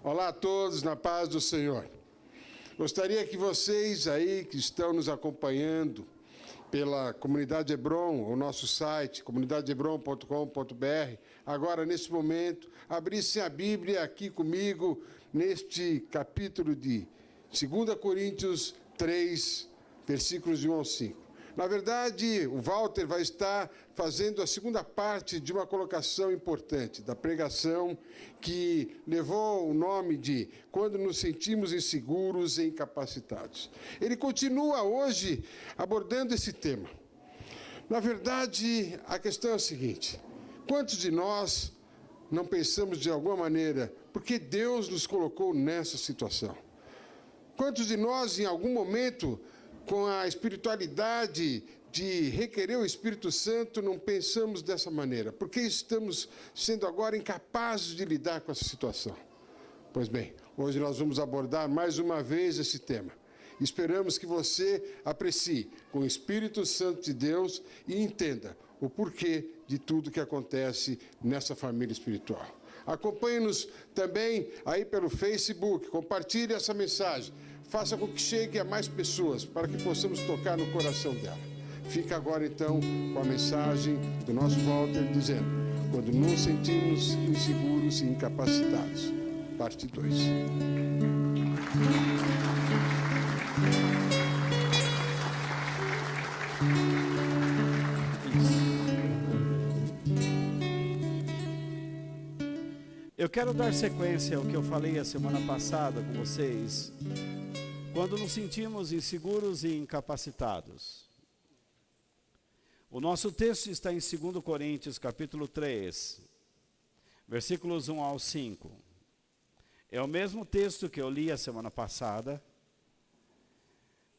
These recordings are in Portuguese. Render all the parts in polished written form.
Olá a todos, na paz do Senhor. Gostaria que vocês aí que estão nos acompanhando pela Comunidade Hebron, o nosso site, comunidadehebron.com.br, agora, nesse momento, abrissem a Bíblia aqui comigo, neste capítulo de 2 Coríntios 3, versículos de 1 ao 5. Na verdade, o Walter vai estar fazendo a segunda parte de uma colocação importante da pregação que levou o nome de Quando nos sentimos inseguros e incapacitados. Ele continua hoje abordando esse tema. Na verdade, a questão é a seguinte: quantos de nós não pensamos de alguma maneira, por que Deus nos colocou nessa situação? Quantos de nós, em algum momento, com a espiritualidade de requerer o Espírito Santo, não pensamos dessa maneira? Por que estamos sendo agora incapazes de lidar com essa situação? Pois bem, hoje nós vamos abordar mais uma vez esse tema. Esperamos que você aprecie com o Espírito Santo de Deus e entenda o porquê de tudo que acontece nessa família espiritual. Acompanhe-nos também aí pelo Facebook, compartilhe essa mensagem. Faça com que chegue a mais pessoas, para que possamos tocar no coração dela. Fica agora, então, com a mensagem do nosso Walter, dizendo: Quando nos sentimos inseguros e incapacitados. Parte 2. Eu quero dar sequência ao que eu falei a semana passada com vocês, quando nos sentimos inseguros e incapacitados. O nosso texto está em 2 Coríntios, capítulo 3, versículos 1 ao 5. É o mesmo texto que eu li a semana passada,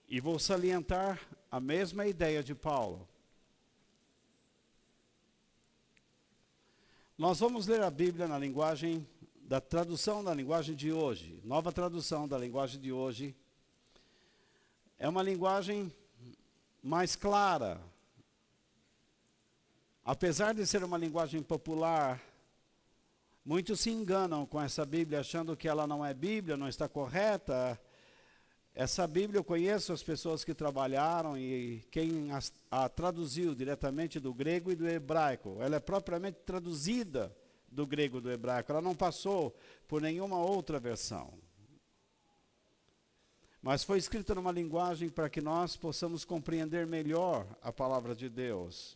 e vou salientar a mesma ideia de Paulo. Nós vamos ler a Bíblia na linguagem da tradução da linguagem de hoje, nova tradução da linguagem de hoje. É uma linguagem mais clara. Apesar de ser uma linguagem popular, muitos se enganam com essa Bíblia, achando que ela não é Bíblia, não está correta. Essa Bíblia, eu conheço as pessoas que trabalharam e quem a traduziu diretamente do grego e do hebraico. Ela é propriamente traduzida do grego e do hebraico. Ela não passou por nenhuma outra versão. Mas foi escrita numa linguagem para que nós possamos compreender melhor a palavra de Deus.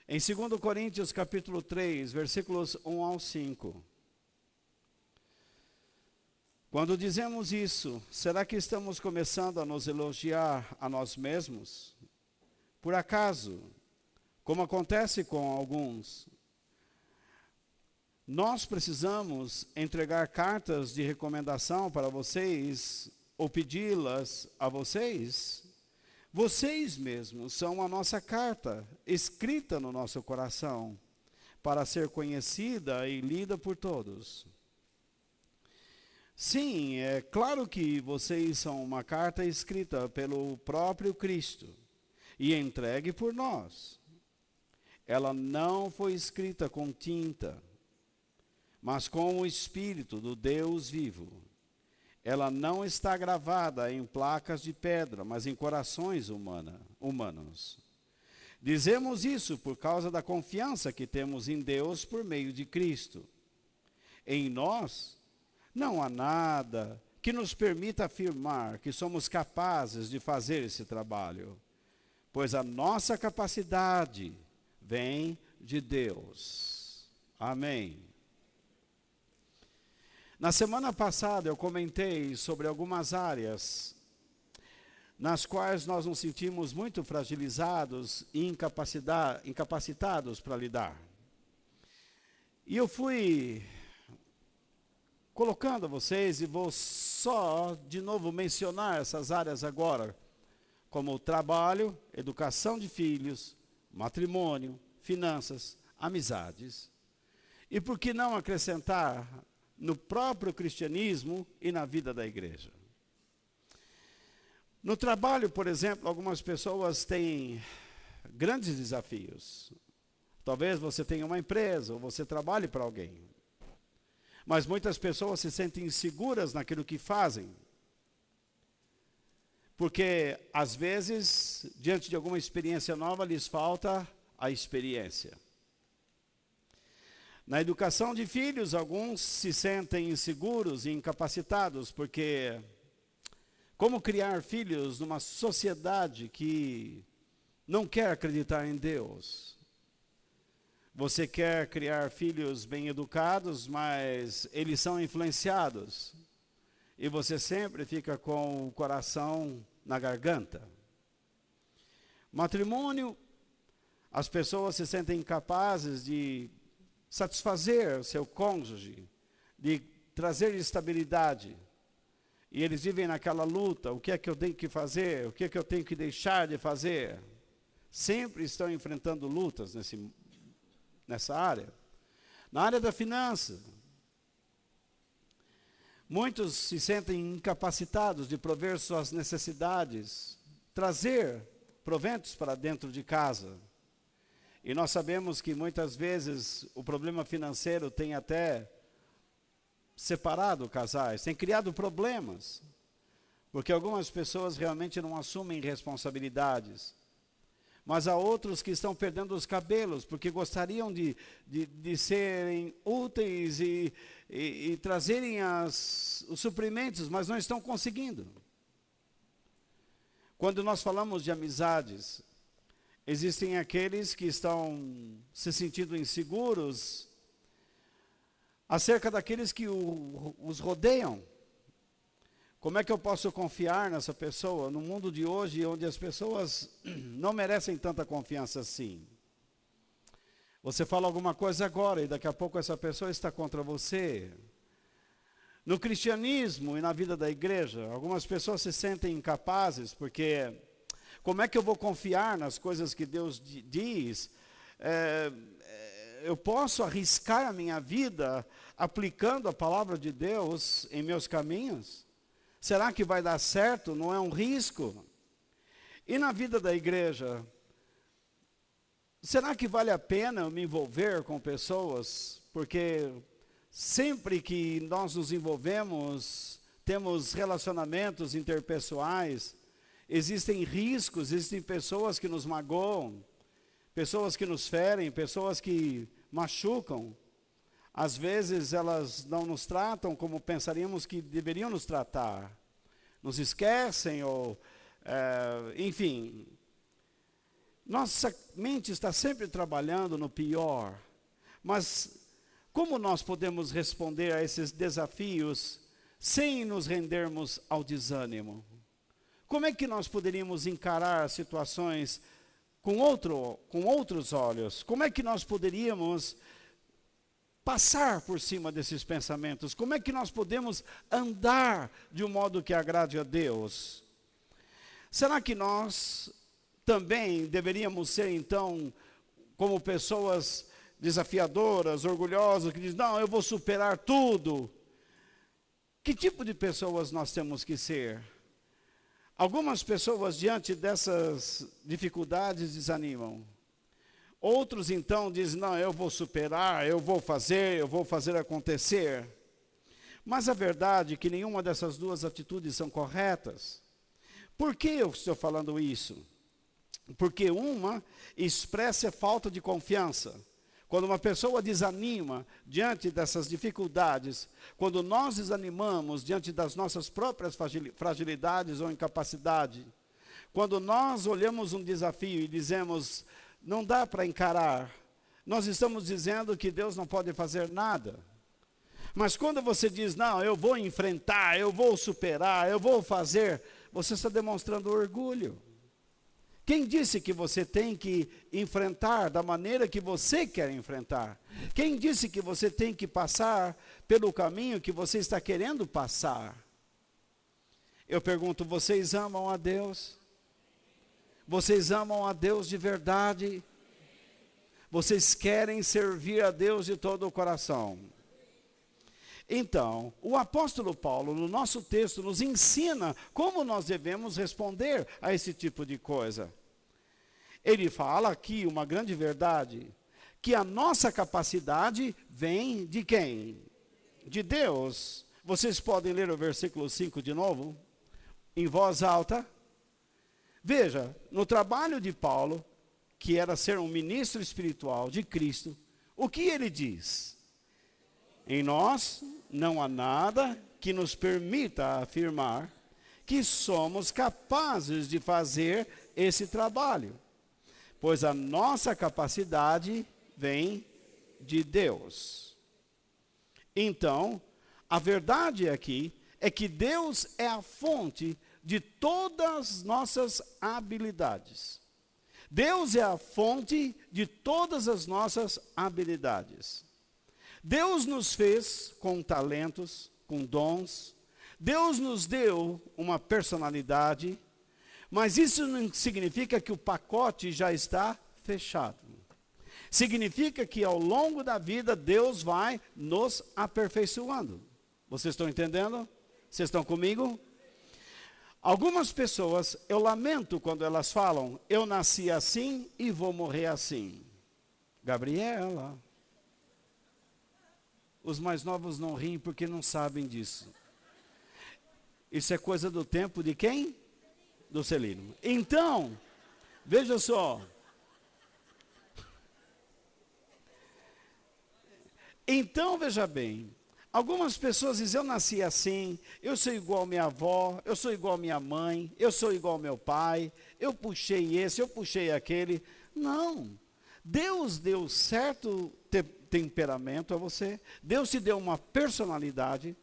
Em 2 Coríntios, capítulo 3, versículos 1 ao 5. Quando dizemos isso, será que estamos começando a nos elogiar a nós mesmos? Por acaso, como acontece com alguns, nós precisamos entregar cartas de recomendação para vocês ou pedi-las a vocês? Vocês mesmos são a nossa carta, escrita no nosso coração, para ser conhecida e lida por todos. Sim, é claro que vocês são uma carta escrita pelo próprio Cristo e entregue por nós. Ela não foi escrita com tinta, mas com o Espírito do Deus vivo. Ela não está gravada em placas de pedra, mas em corações humanos. Dizemos isso por causa da confiança que temos em Deus por meio de Cristo. Em nós, não há nada que nos permita afirmar que somos capazes de fazer esse trabalho, pois a nossa capacidade vem de Deus. Amém. Na semana passada eu comentei sobre algumas áreas nas quais nós nos sentimos muito fragilizados e incapacitados para lidar. E eu fui colocando vocês, e vou só de novo mencionar essas áreas agora, como o trabalho, educação de filhos, matrimônio, finanças, amizades. E por que não acrescentar no próprio cristianismo e na vida da igreja? No trabalho, por exemplo, algumas pessoas têm grandes desafios. Talvez você tenha uma empresa, ou você trabalhe para alguém. Mas muitas pessoas se sentem inseguras naquilo que fazem. Porque, às vezes, diante de alguma experiência nova, lhes falta a experiência. Na educação de filhos, alguns se sentem inseguros e incapacitados, porque como criar filhos numa sociedade que não quer acreditar em Deus? Você quer criar filhos bem educados, mas eles são influenciados. E você sempre fica com o coração na garganta. Matrimônio, as pessoas se sentem incapazes de satisfazer o seu cônjuge, de trazer estabilidade. E eles vivem naquela luta, o que é que eu tenho que fazer, o que é que eu tenho que deixar de fazer. Sempre estão enfrentando lutas nessa área. Na área da finança, muitos se sentem incapacitados de prover suas necessidades, trazer proventos para dentro de casa. E nós sabemos que muitas vezes o problema financeiro tem até separado casais, tem criado problemas, porque algumas pessoas realmente não assumem responsabilidades. Mas há outros que estão perdendo os cabelos, porque gostariam de serem úteis e trazerem os suprimentos, mas não estão conseguindo. Quando nós falamos de amizades, existem aqueles que estão se sentindo inseguros acerca daqueles que os rodeiam. Como é que eu posso confiar nessa pessoa no mundo de hoje, onde as pessoas não merecem tanta confiança assim? Você fala alguma coisa agora e daqui a pouco essa pessoa está contra você. No cristianismo e na vida da igreja, algumas pessoas se sentem incapazes, porque como é que eu vou confiar nas coisas que Deus diz? Eu posso arriscar a minha vida aplicando a palavra de Deus em meus caminhos? Será que vai dar certo? Não é um risco? E na vida da igreja, será que vale a pena eu me envolver com pessoas? Porque sempre que nós nos envolvemos, temos relacionamentos interpessoais, existem riscos, existem pessoas que nos magoam, pessoas que nos ferem, pessoas que machucam. Às vezes elas não nos tratam como pensaríamos que deveriam nos tratar. Nos esquecem ou, enfim. Nossa mente está sempre trabalhando no pior. Mas como nós podemos responder a esses desafios sem nos rendermos ao desânimo? Como é que nós poderíamos encarar situações com outros olhos? Como é que nós poderíamos passar por cima desses pensamentos? Como é que nós podemos andar de um modo que agrade a Deus? Será que nós também deveríamos ser, então, como pessoas desafiadoras, orgulhosas, que dizem, não, eu vou superar tudo? Que tipo de pessoas nós temos que ser? Algumas pessoas, diante dessas dificuldades, desanimam. Outros, então, dizem, não, eu vou superar, eu vou fazer acontecer. Mas a verdade é que nenhuma dessas duas atitudes são corretas. Por que eu estou falando isso? Porque uma expressa falta de confiança. Quando uma pessoa desanima diante dessas dificuldades, quando nós desanimamos diante das nossas próprias fragilidades ou incapacidade, quando nós olhamos um desafio e dizemos, não dá para encarar, nós estamos dizendo que Deus não pode fazer nada. Mas quando você diz, não, eu vou enfrentar, eu vou superar, eu vou fazer, você está demonstrando orgulho. Quem disse que você tem que enfrentar da maneira que você quer enfrentar? Quem disse que você tem que passar pelo caminho que você está querendo passar? Eu pergunto, vocês amam a Deus? Vocês amam a Deus de verdade? Vocês querem servir a Deus de todo o coração? Então, o apóstolo Paulo, no nosso texto, nos ensina como nós devemos responder a esse tipo de coisa. Ele fala aqui uma grande verdade, que a nossa capacidade vem de quem? De Deus. Vocês podem ler o versículo 5 de novo, em voz alta. Veja, no trabalho de Paulo, que era ser um ministro espiritual de Cristo, o que ele diz? Em nós não há nada que nos permita afirmar que somos capazes de fazer esse trabalho, pois a nossa capacidade vem de Deus. Então, a verdade aqui é que Deus é a fonte de todas as nossas habilidades. Deus é a fonte de todas as nossas habilidades. Deus nos fez com talentos, com dons. Deus nos deu uma personalidade, mas isso não significa que o pacote já está fechado. Significa que ao longo da vida Deus vai nos aperfeiçoando. Vocês estão entendendo? Vocês estão comigo? Algumas pessoas, eu lamento quando elas falam, eu nasci assim e vou morrer assim. Gabriela. Os mais novos não riem porque não sabem disso. Isso é coisa do tempo de quem? Do Celino. Então, veja só. Então, veja bem. Algumas pessoas dizem, eu nasci assim, eu sou igual à minha avó, eu sou igual à minha mãe, eu sou igual ao meu pai, eu puxei esse, eu puxei aquele. Não. Deus deu certo temperamento a você, Deus te deu uma personalidade,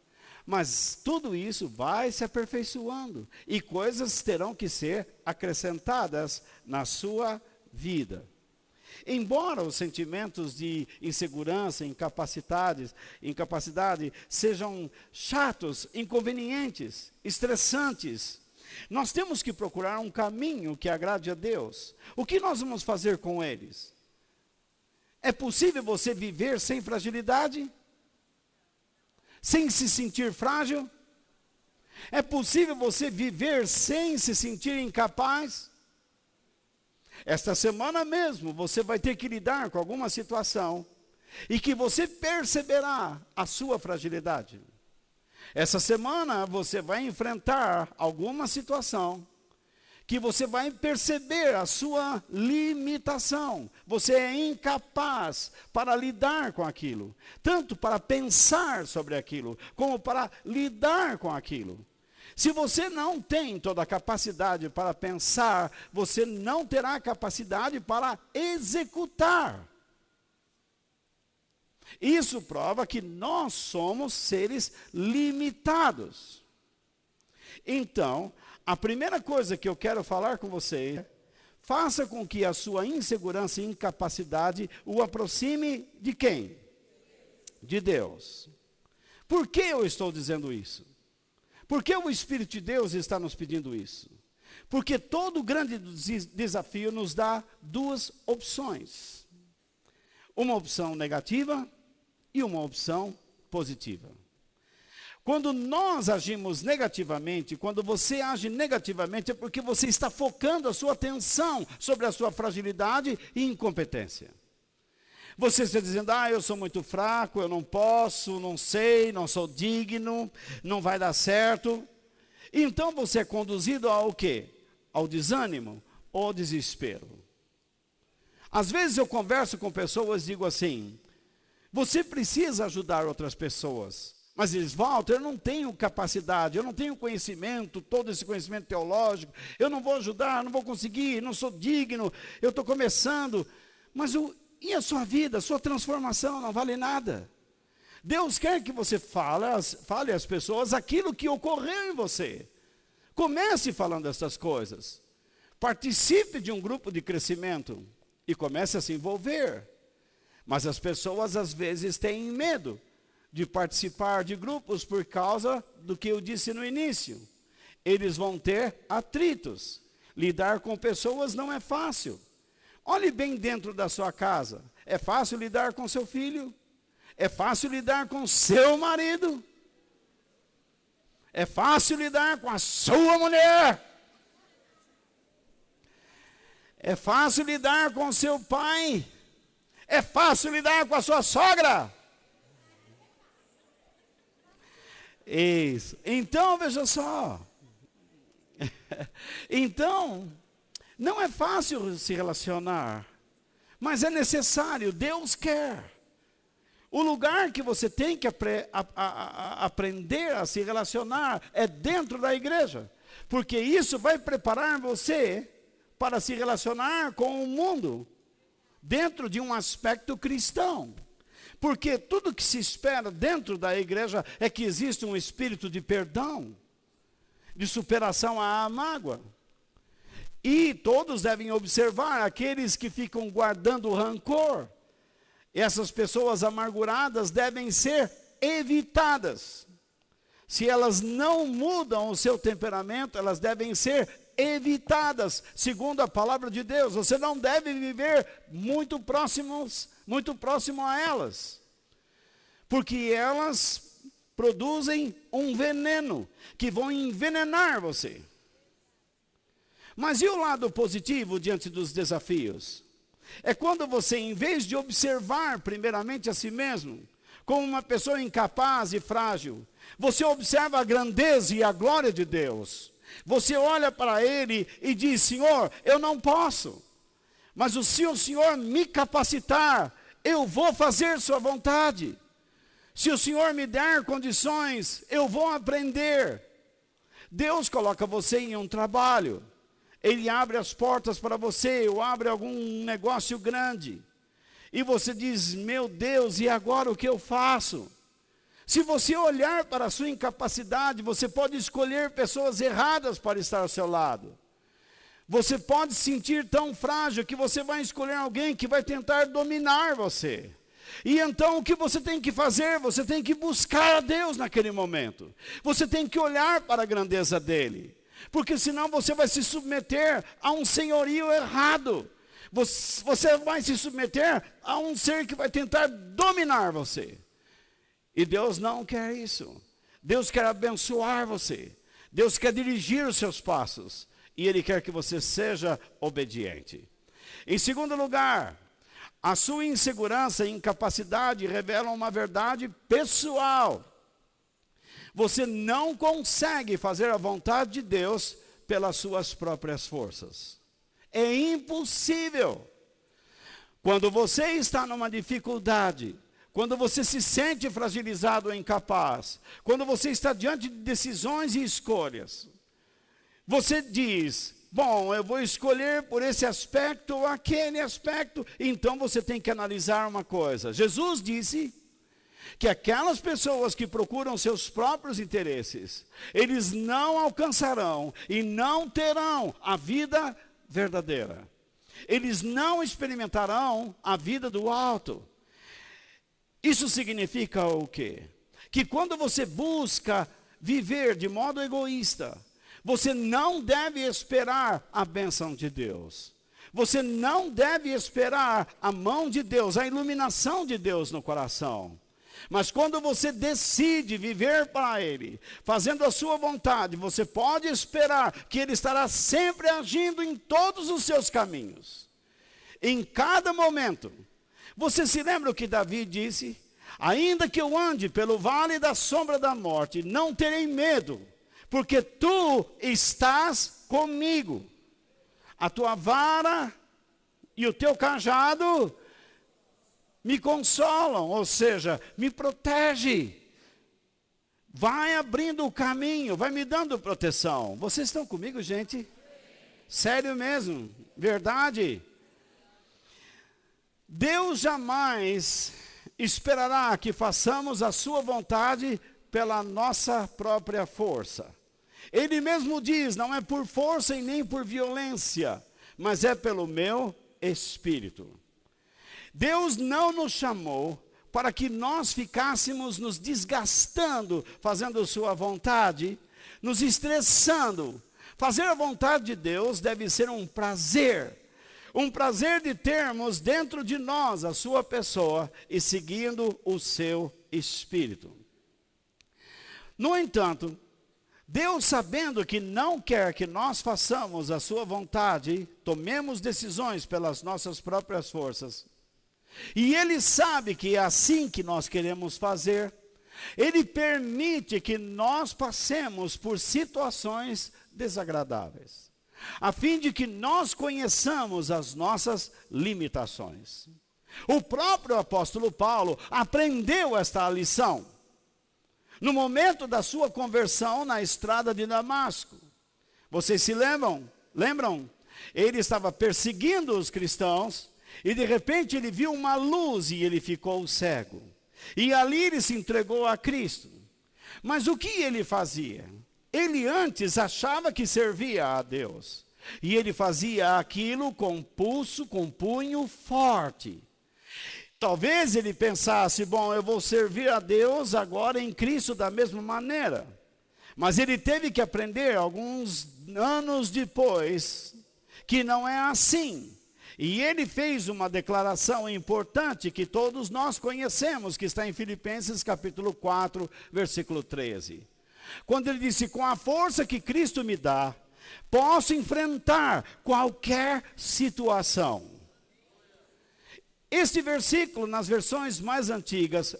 mas tudo isso vai se aperfeiçoando e coisas terão que ser acrescentadas na sua vida. Embora os sentimentos de insegurança, incapacidade sejam chatos, inconvenientes, estressantes, nós temos que procurar um caminho que agrade a Deus. O que nós vamos fazer com eles? É possível você viver sem fragilidade? Sem se sentir frágil? É possível você viver sem se sentir incapaz? Esta semana mesmo você vai ter que lidar com alguma situação e que você perceberá a sua fragilidade. Essa semana você vai enfrentar alguma situação que você vai perceber a sua limitação. Você é incapaz para lidar com aquilo, tanto para pensar sobre aquilo, como para lidar com aquilo. Se você não tem toda a capacidade para pensar, você não terá capacidade para executar. Isso prova que nós somos seres limitados. Então, a primeira coisa que eu quero falar com você é, faça com que a sua insegurança e incapacidade o aproxime de quem? De Deus. Por que eu estou dizendo isso? Por que o Espírito de Deus está nos pedindo isso? Porque todo grande desafio nos dá duas opções. Uma opção negativa e uma opção positiva. Quando nós agimos negativamente, quando você age negativamente, é porque você está focando a sua atenção sobre a sua fragilidade e incompetência. Você está dizendo, eu sou muito fraco, eu não posso, não sei, não sou digno, não vai dar certo. Então você é conduzido ao quê? Ao desânimo ou ao desespero. Às vezes eu converso com pessoas e digo assim, você precisa ajudar outras pessoas. Mas eles, Walter, eu não tenho capacidade, eu não tenho conhecimento, todo esse conhecimento teológico, eu não vou ajudar, não vou conseguir, não sou digno, eu estou começando. Mas e a sua vida, a sua transformação não vale nada. Deus quer que você fale às pessoas aquilo que ocorreu em você. Comece falando essas coisas. participe de um grupo de crescimento e comece a se envolver. Mas as pessoas às vezes têm medo de participar de grupos por causa do que eu disse no início. Eles vão ter atritos. Lidar com pessoas não é fácil. Olhe bem dentro da sua casa. É fácil lidar com seu filho? É fácil lidar com seu marido? É fácil lidar com a sua mulher? É fácil lidar com seu pai? É fácil lidar com a sua sogra? Isso. Então, veja só. Então, não é fácil se relacionar, mas é necessário, Deus quer. O lugar que você tem que aprender a se relacionar é dentro da igreja, porque isso vai preparar você para se relacionar com o mundo, dentro de um aspecto cristão. Porque tudo que se espera dentro da igreja é que existe um espírito de perdão, de superação à mágoa. E todos devem observar aqueles que ficam guardando rancor. Essas pessoas amarguradas devem ser evitadas. Se elas não mudam o seu temperamento, elas devem ser evitadas, segundo a palavra de Deus. Você não deve viver muito próximo a elas, porque elas produzem um veneno que vão envenenar você. Mas e o lado positivo diante dos desafios? É quando você, em vez de observar primeiramente a si mesmo como uma pessoa incapaz e frágil, você observa a grandeza e a glória de Deus. Você olha para Ele e diz: Senhor, eu não posso, mas se o Senhor me capacitar, eu vou fazer sua vontade. Se o Senhor me der condições, eu vou aprender. Deus coloca você em um trabalho. Ele abre as portas para você, ou abre algum negócio grande. E você diz: meu Deus, e agora o que eu faço? Se você olhar para a sua incapacidade, você pode escolher pessoas erradas para estar ao seu lado. Você pode se sentir tão frágil que você vai escolher alguém que vai tentar dominar você. E então o que você tem que fazer? Você tem que buscar a Deus naquele momento. Você tem que olhar para a grandeza dele. Porque senão você vai se submeter a um senhorio errado. Você vai se submeter a um ser que vai tentar dominar você. E Deus não quer isso. Deus quer abençoar você. Deus quer dirigir os seus passos. E Ele quer que você seja obediente. Em segundo lugar, a sua insegurança e incapacidade revelam uma verdade pessoal. Você não consegue fazer a vontade de Deus pelas suas próprias forças. É impossível. Quando você está numa dificuldade, quando você se sente fragilizado ou incapaz, quando você está diante de decisões e escolhas, você diz: bom, eu vou escolher por esse aspecto ou aquele aspecto. Então você tem que analisar uma coisa. Jesus disse que aquelas pessoas que procuram seus próprios interesses, eles não alcançarão e não terão a vida verdadeira. Eles não experimentarão a vida do alto. Isso significa o quê? Que quando você busca viver de modo egoísta, você não deve esperar a bênção de Deus. Você não deve esperar a mão de Deus, a iluminação de Deus no coração. Mas quando você decide viver para Ele, fazendo a sua vontade, você pode esperar que Ele estará sempre agindo em todos os seus caminhos. Em cada momento. Você se lembra o que Davi disse? Ainda que eu ande pelo vale da sombra da morte, não terei medo, porque tu estás comigo. A tua vara e o teu cajado me consolam, ou seja, me protege. Vai abrindo o caminho, vai me dando proteção. Vocês estão comigo, gente? Sério mesmo? Verdade? Deus jamais esperará que façamos a sua vontade pela nossa própria força. Ele mesmo diz, não é por força e nem por violência, mas é pelo meu Espírito. Deus não nos chamou para que nós ficássemos nos desgastando, fazendo sua vontade, nos estressando. Fazer a vontade de Deus deve ser um prazer de termos dentro de nós a sua pessoa e seguindo o seu Espírito. No entanto, Deus, sabendo que não quer que nós façamos a sua vontade, tomemos decisões pelas nossas próprias forças, e Ele sabe que é assim que nós queremos fazer, Ele permite que nós passemos por situações desagradáveis, a fim de que nós conheçamos as nossas limitações. O próprio apóstolo Paulo aprendeu esta lição no momento da sua conversão na estrada de Damasco. Vocês se lembram? Ele estava perseguindo os cristãos e de repente ele viu uma luz e ele ficou cego. E ali ele se entregou a Cristo. Mas o que ele fazia? Ele antes achava que servia a Deus. E ele fazia aquilo com pulso, com punho forte. Talvez ele pensasse, bom, eu vou servir a Deus agora em Cristo da mesma maneira. Mas ele teve que aprender alguns anos depois que não é assim. E ele fez uma declaração importante que todos nós conhecemos, que está em Filipenses capítulo 4, versículo 13. Quando ele disse, com a força que Cristo me dá, posso enfrentar qualquer situação. Este versículo, nas versões mais antigas,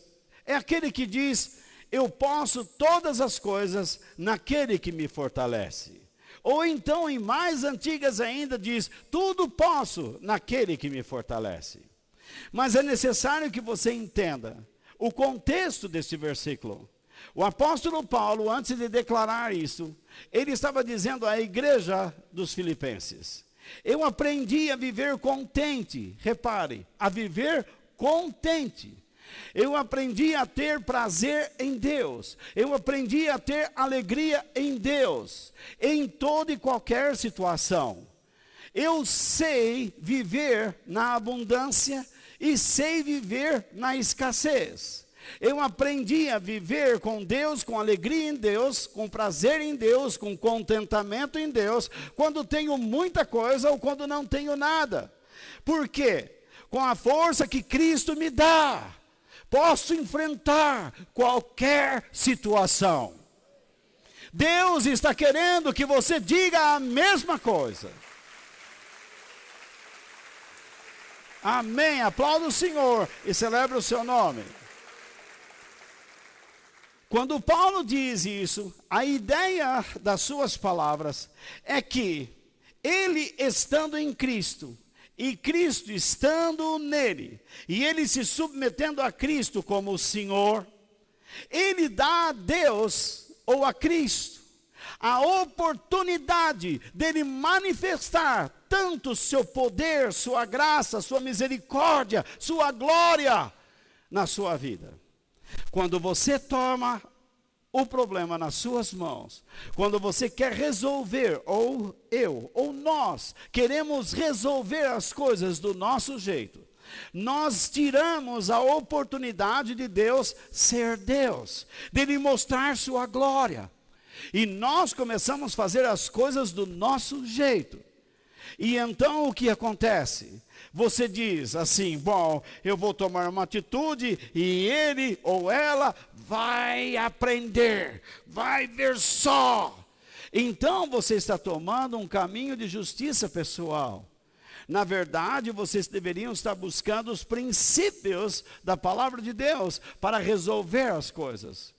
é aquele que diz, eu posso todas as coisas naquele que me fortalece. Ou então, em mais antigas ainda, diz, tudo posso naquele que me fortalece. Mas é necessário que você entenda o contexto deste versículo. O apóstolo Paulo, antes de declarar isso, ele estava dizendo à igreja dos filipenses, eu aprendi a viver contente, repare, a viver contente. Eu aprendi a ter prazer em Deus. Eu aprendi a ter alegria em Deus, em toda e qualquer situação. Eu sei viver na abundância e sei viver na escassez. Eu aprendi a viver com Deus, com alegria em Deus, com prazer em Deus, com contentamento em Deus, quando tenho muita coisa ou quando não tenho nada. Por quê? Com a força que Cristo me dá, posso enfrentar qualquer situação. Deus está querendo que você diga a mesma coisa. Amém. Aplauda o Senhor e celebre o seu nome. Quando Paulo diz isso, a ideia das suas palavras é que ele estando em Cristo, e Cristo estando nele, e ele se submetendo a Cristo como o Senhor, ele dá a Deus ou a Cristo a oportunidade dele manifestar tanto seu poder, sua graça, sua misericórdia, sua glória na sua vida. Quando você toma o problema nas suas mãos, quando você quer resolver, ou eu, ou nós, queremos resolver as coisas do nosso jeito, nós tiramos a oportunidade de Deus ser Deus, dele mostrar sua glória, e nós começamos a fazer as coisas do nosso jeito. E então o que acontece? Você diz assim, bom, eu vou tomar uma atitude e ele ou ela vai aprender, vai ver só. Então você está tomando um caminho de justiça pessoal. Na verdade, vocês deveriam estar buscando os princípios da palavra de Deus para resolver as coisas.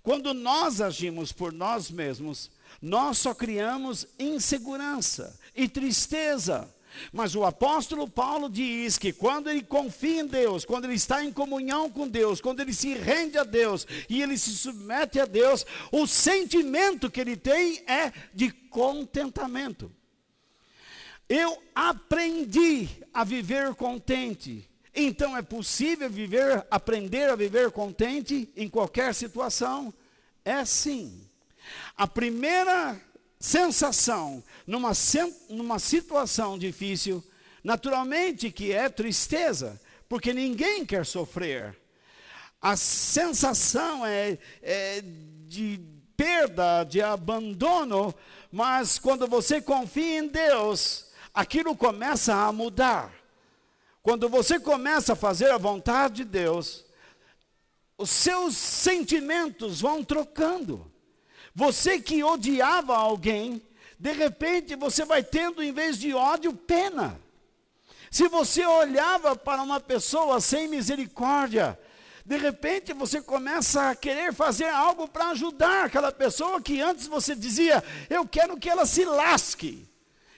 Quando nós agimos por nós mesmos, nós só criamos insegurança e tristeza. Mas o apóstolo Paulo diz que quando ele confia em Deus, quando ele está em comunhão com Deus, quando ele se rende a Deus e ele se submete a Deus, o sentimento que ele tem é de contentamento. Eu aprendi a viver contente. Então é possível aprender a viver contente em qualquer situação? É sim. A primeira sensação numa situação difícil, naturalmente que é tristeza, porque ninguém quer sofrer. A sensação é de perda, de abandono, mas quando você confia em Deus, aquilo começa a mudar. Quando você começa a fazer a vontade de Deus, os seus sentimentos vão trocando. Você que odiava alguém, de repente você vai tendo, em vez de ódio, pena. Se você olhava para uma pessoa sem misericórdia, de repente você começa a querer fazer algo para ajudar aquela pessoa que antes você dizia, eu quero que ela se lasque.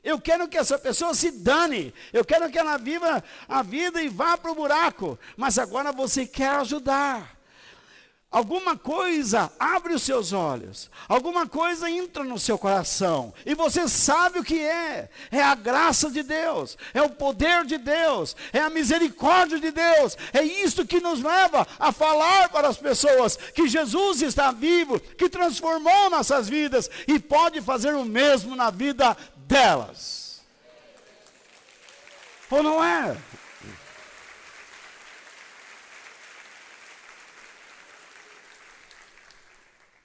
Eu quero que essa pessoa se dane. Eu quero que ela viva a vida e vá para o buraco. Mas agora você quer ajudar. Alguma coisa abre os seus olhos, alguma coisa entra no seu coração, e você sabe o que é a graça de Deus, é o poder de Deus, é a misericórdia de Deus, é isso que nos leva a falar para as pessoas que Jesus está vivo, que transformou nossas vidas, e pode fazer o mesmo na vida delas. Ou não é?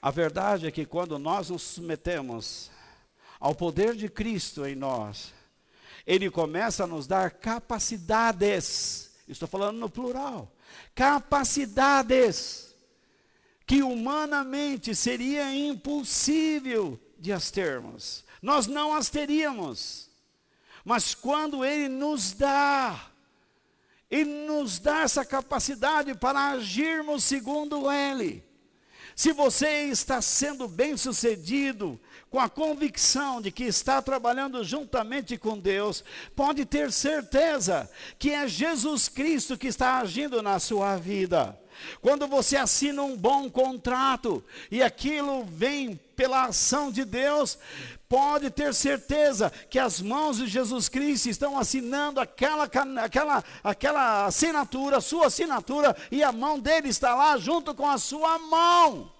A verdade é que quando nós nos submetemos ao poder de Cristo em nós, Ele começa a nos dar capacidades, estou falando no plural, capacidades que humanamente seria impossível de as termos. Nós não as teríamos, mas quando Ele nos dá essa capacidade para agirmos segundo Ele. Se você está sendo bem-sucedido, com a convicção de que está trabalhando juntamente com Deus, pode ter certeza que é Jesus Cristo que está agindo na sua vida. Quando você assina um bom contrato, e aquilo vem pela ação de Deus, pode ter certeza que as mãos de Jesus Cristo estão assinando aquela assinatura, sua assinatura, e a mão dele está lá junto com a sua mão.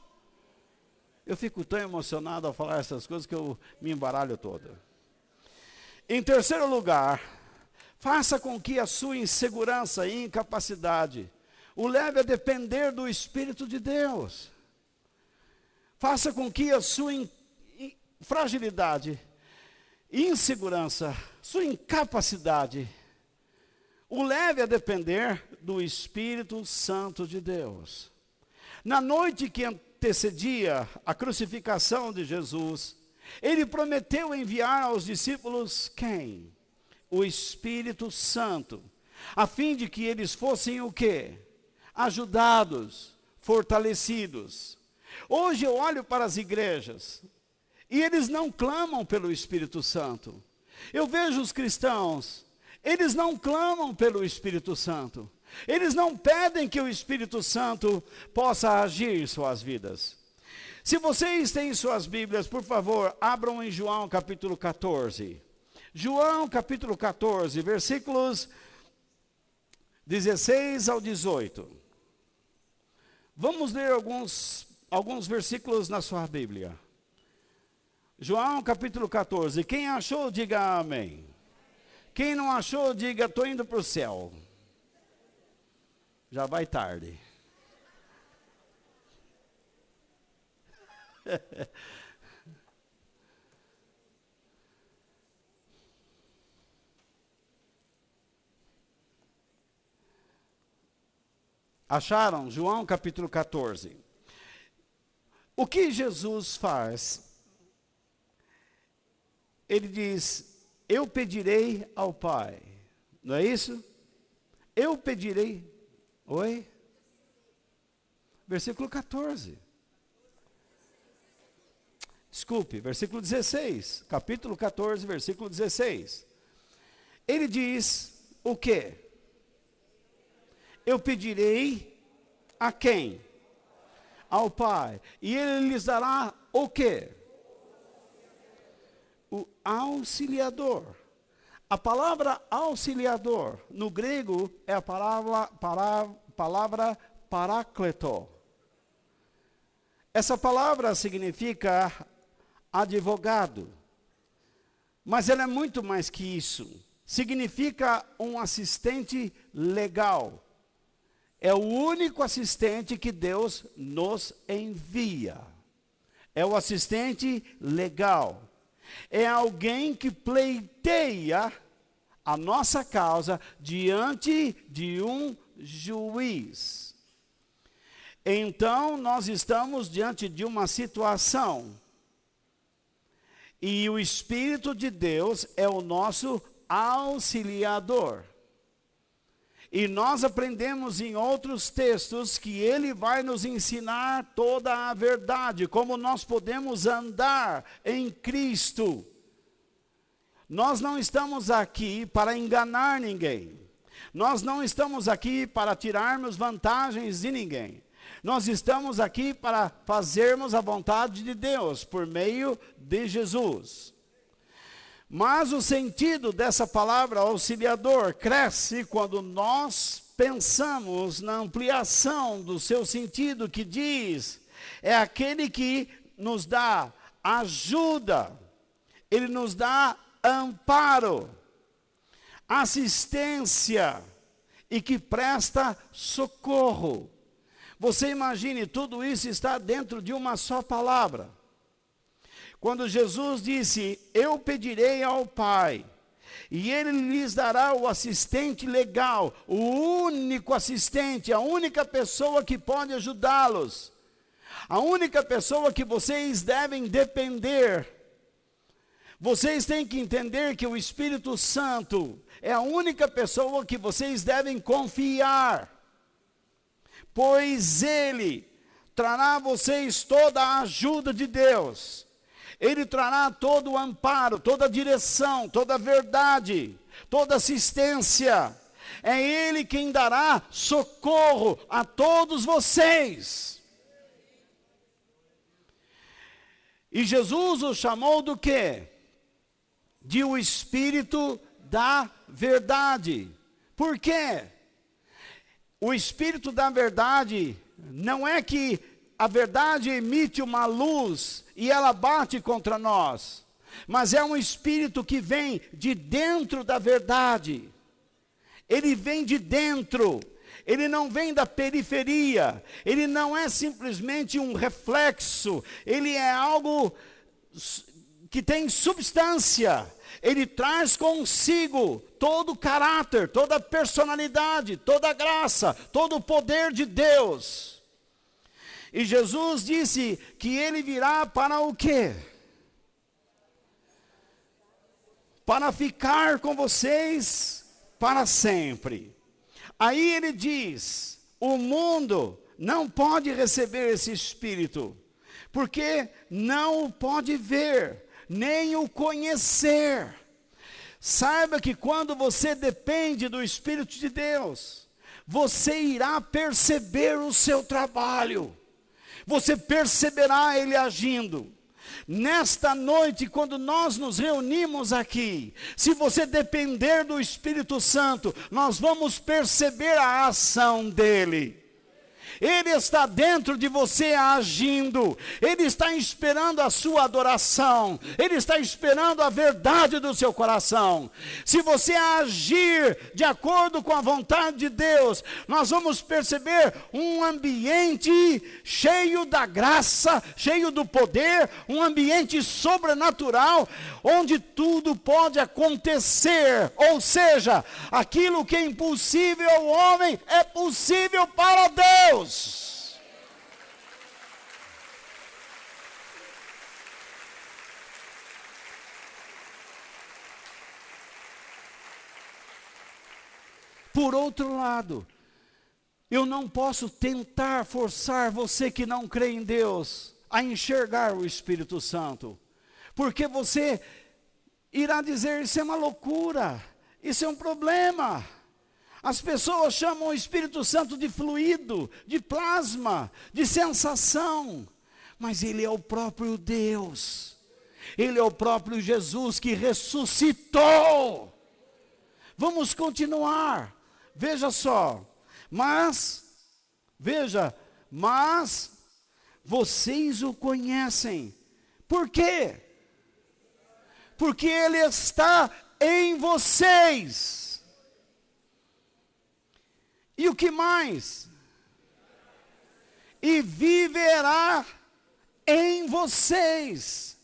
Eu fico tão emocionado ao falar essas coisas que eu me embaralho todo. Em terceiro lugar, faça com que a sua insegurança e incapacidade o leve a depender do Espírito de Deus. Faça com que a sua fragilidade, insegurança, sua incapacidade, o leve a depender do Espírito Santo de Deus. Na noite que antecedia a crucificação de Jesus, Ele prometeu enviar aos discípulos quem? O Espírito Santo, a fim de que eles fossem o quê? Ajudados, fortalecidos. Hoje eu olho para as igrejas e eles não clamam pelo Espírito Santo. Eu vejo os cristãos, eles não clamam pelo Espírito Santo. Eles não pedem que o Espírito Santo possa agir em suas vidas. Se vocês têm suas Bíblias, por favor, abram em João capítulo 14. João capítulo 14, versículos 16 ao 18. Vamos ler alguns versículos na sua Bíblia. João capítulo 14. Quem achou, diga amém. Quem não achou, diga, estou indo para o céu. Já vai tarde. Acharam? João capítulo 14. O que Jesus faz? Ele diz, eu pedirei ao Pai. Não é isso? Eu pedirei. Oi? Versículo 14. Desculpe, versículo 16. Capítulo 14, versículo 16. Ele diz o quê? Eu pedirei a quem? Ao Pai. E Ele lhes dará o quê? O auxiliador. A palavra auxiliador, no grego, é a palavra parácleto. Essa palavra significa advogado, mas ela é muito mais que isso. Significa um assistente legal. É o único assistente que Deus nos envia. É o assistente legal. É alguém que pleiteia a nossa causa diante de um juiz. Então, nós estamos diante de uma situação. E o Espírito de Deus é o nosso auxiliador. E nós aprendemos em outros textos que ele vai nos ensinar toda a verdade, como nós podemos andar em Cristo. Nós não estamos aqui para enganar ninguém. Nós não estamos aqui para tirarmos vantagens de ninguém. Nós estamos aqui para fazermos a vontade de Deus por meio de Jesus. Mas o sentido dessa palavra auxiliador cresce quando nós pensamos na ampliação do seu sentido, que diz, é aquele que nos dá ajuda, ele nos dá amparo, assistência e que presta socorro. Você imagine, tudo isso está dentro de uma só palavra. Quando Jesus disse, eu pedirei ao Pai, e Ele lhes dará o assistente legal, o único assistente, a única pessoa que pode ajudá-los, a única pessoa que vocês devem depender. Vocês têm que entender que o Espírito Santo é a única pessoa que vocês devem confiar, pois Ele trará a vocês toda a ajuda de Deus. Ele trará todo o amparo, toda a direção, toda a verdade, toda a assistência. É Ele quem dará socorro a todos vocês. E Jesus o chamou do quê? De o Espírito da verdade. Por quê? O Espírito da verdade não é que a verdade emite uma luz e ela bate contra nós, mas é um Espírito que vem de dentro da verdade. Ele vem de dentro, ele não vem da periferia, ele não é simplesmente um reflexo, ele é algo que tem substância. Ele traz consigo todo o caráter, toda a personalidade, toda a graça, todo o poder de Deus. E Jesus disse que ele virá para o quê? Para ficar com vocês para sempre. Aí ele diz, o mundo não pode receber esse Espírito, porque não o pode ver, nem o conhecer. Saiba que quando você depende do Espírito de Deus, você irá perceber o seu trabalho. Você perceberá ele agindo. Nesta noite, quando nós nos reunimos aqui, se você depender do Espírito Santo, nós vamos perceber a ação dele. Ele está dentro de você agindo, Ele está esperando a sua adoração, Ele está esperando a verdade do seu coração. Se você agir de acordo com a vontade de Deus, nós vamos perceber um ambiente cheio da graça, cheio do poder, um ambiente sobrenatural, onde tudo pode acontecer, ou seja, aquilo que é impossível ao homem, é possível para Deus. Por outro lado, eu não posso tentar forçar você que não crê em Deus a enxergar o Espírito Santo, porque você irá dizer, isso é uma loucura, isso é um problema. As pessoas chamam o Espírito Santo de fluido, de plasma, de sensação, mas ele é o próprio Deus, ele é o próprio Jesus que ressuscitou. Vamos continuar, veja só, mas vocês o conhecem. Por quê? Porque Ele está em vocês. E o que mais? E viverá em vocês.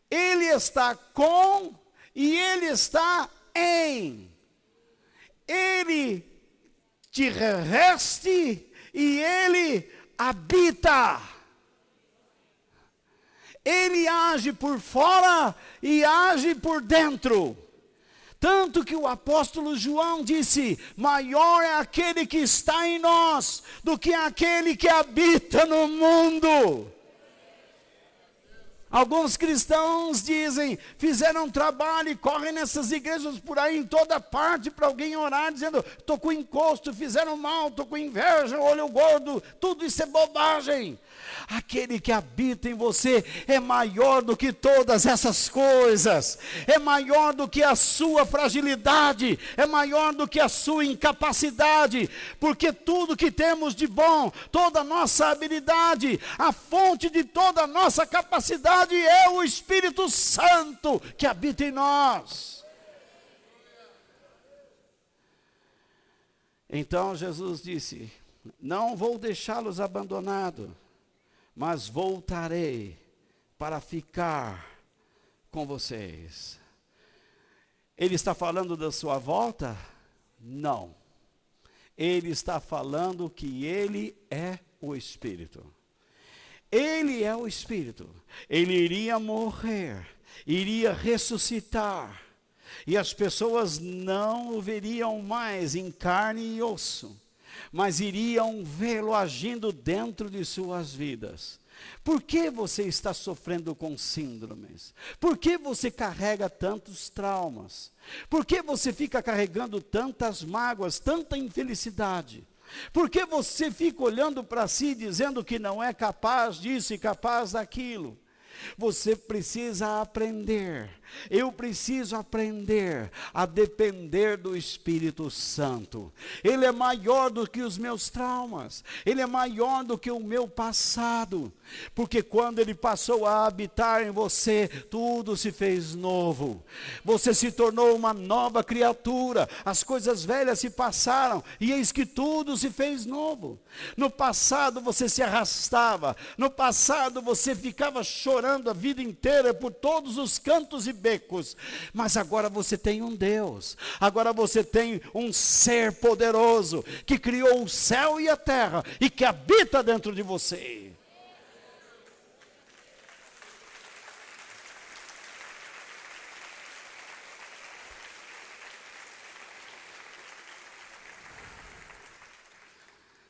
Ele está com e Ele está em. Ele te reveste e Ele habita. Ele age por fora e age por dentro. Tanto que o apóstolo João disse: maior é aquele que está em nós do que aquele que habita no mundo. Alguns cristãos dizem, fizeram um trabalho e correm nessas igrejas por aí em toda parte para alguém orar, dizendo, estou com encosto, fizeram mal, estou com inveja, olho gordo, tudo isso é bobagem. Aquele que habita em você é maior do que todas essas coisas, é maior do que a sua fragilidade, é maior do que a sua incapacidade, porque tudo que temos de bom, toda a nossa habilidade, a fonte de toda a nossa capacidade é o Espírito Santo que habita em nós. Então Jesus disse, não vou deixá-los abandonados, mas voltarei para ficar com vocês. Ele está falando da sua volta? Não. Ele está falando que Ele é o Espírito. Ele é o Espírito. Ele iria morrer, iria ressuscitar, e as pessoas não o veriam mais em carne e osso, mas iriam vê-lo agindo dentro de suas vidas. Por que você está sofrendo com síndromes? Por que você carrega tantos traumas? Por que você fica carregando tantas mágoas, tanta infelicidade? Por que você fica olhando para si dizendo que não é capaz disso e capaz daquilo? Você precisa aprender, eu preciso aprender a depender do Espírito Santo. Ele é maior do que os meus traumas, Ele é maior do que o meu passado, porque quando Ele passou a habitar em você, tudo se fez novo, você se tornou uma nova criatura, as coisas velhas se passaram, e eis que tudo se fez novo. No passado você se arrastava, no passado você ficava chorando a vida inteira por todos os cantos e becos, mas agora você tem um Deus, agora você tem um ser poderoso, que criou o céu e a terra, e que habita dentro de você.